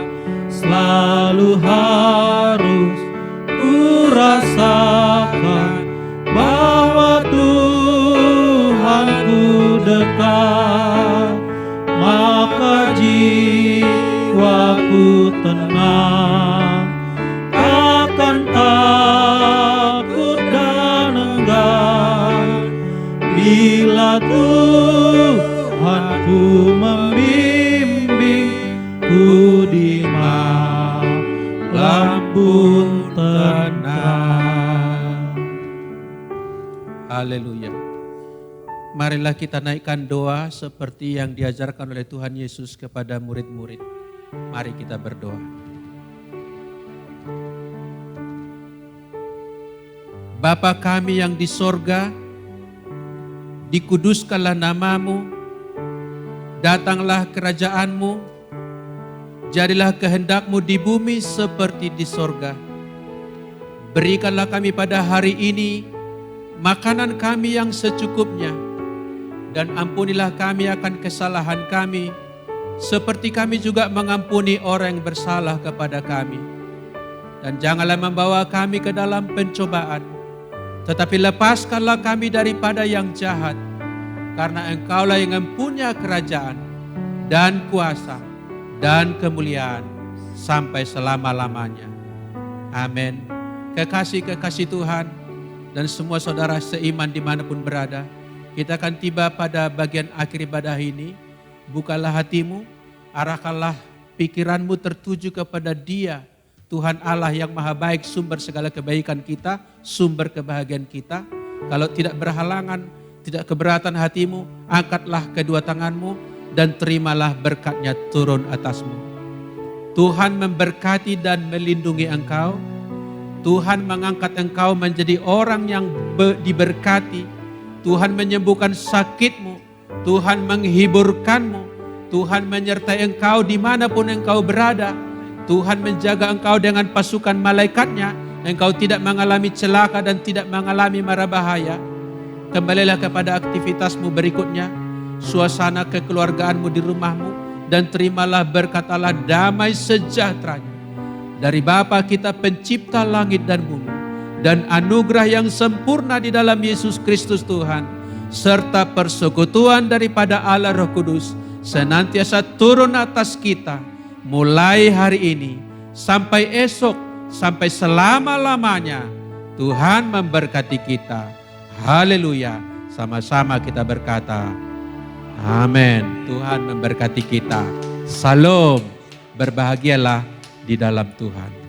Selalu harus ku rasakan bahwa Tuhanku dekat, maka jiwaku tenang, takkan takut dan enggan bila Tuhanku membimbingku di malam pun tenang. Haleluya. Marilah kita naikkan doa seperti yang diajarkan oleh Tuhan Yesus kepada murid-murid. Mari kita berdoa. Bapa kami yang di sorga, dikuduskanlah namamu, datanglah kerajaanmu, jadilah kehendakmu di bumi seperti di sorga. Berikanlah kami pada hari ini makanan kami yang secukupnya, dan ampunilah kami akan kesalahan kami, seperti kami juga mengampuni orang yang bersalah kepada kami. Dan janganlah membawa kami ke dalam pencobaan, tetapi lepaskanlah kami daripada yang jahat, karena Engkaulah yang mempunyai kerajaan dan kuasa dan kemuliaan sampai selama-lamanya. Amin. Kekasih-kekasih Tuhan dan semua saudara seiman dimanapun berada, kita akan tiba pada bagian akhir ibadah ini. Bukalah hatimu, arahkanlah pikiranmu tertuju kepada Dia, Tuhan Allah yang maha baik, sumber segala kebaikan kita, sumber kebahagiaan kita. Kalau tidak berhalangan, tidak keberatan hatimu, angkatlah kedua tanganmu dan terimalah berkat-Nya turun atasmu. Tuhan memberkati dan melindungi engkau. Tuhan mengangkat engkau menjadi orang yang diberkati. Tuhan menyembuhkan sakitmu. Tuhan menghiburkanmu. Tuhan menyertai engkau dimanapun engkau berada. Tuhan menjaga engkau dengan pasukan malaikatnya. Engkau tidak mengalami celaka dan tidak mengalami mara bahaya. Kembalilah kepada aktivitasmu berikutnya. Suasana kekeluargaanmu di rumahmu. Dan terimalah berkat Allah damai sejahteranya. Dari Bapa kita pencipta langit dan bumi. Dan anugerah yang sempurna di dalam Yesus Kristus Tuhan. Serta persekutuan daripada Allah Roh Kudus. Senantiasa turun atas kita. Mulai hari ini sampai esok, sampai selama-lamanya. Tuhan memberkati kita. Haleluya. Sama-sama kita berkata, amin. Tuhan memberkati kita. Salam. Berbahagialah di dalam Tuhan.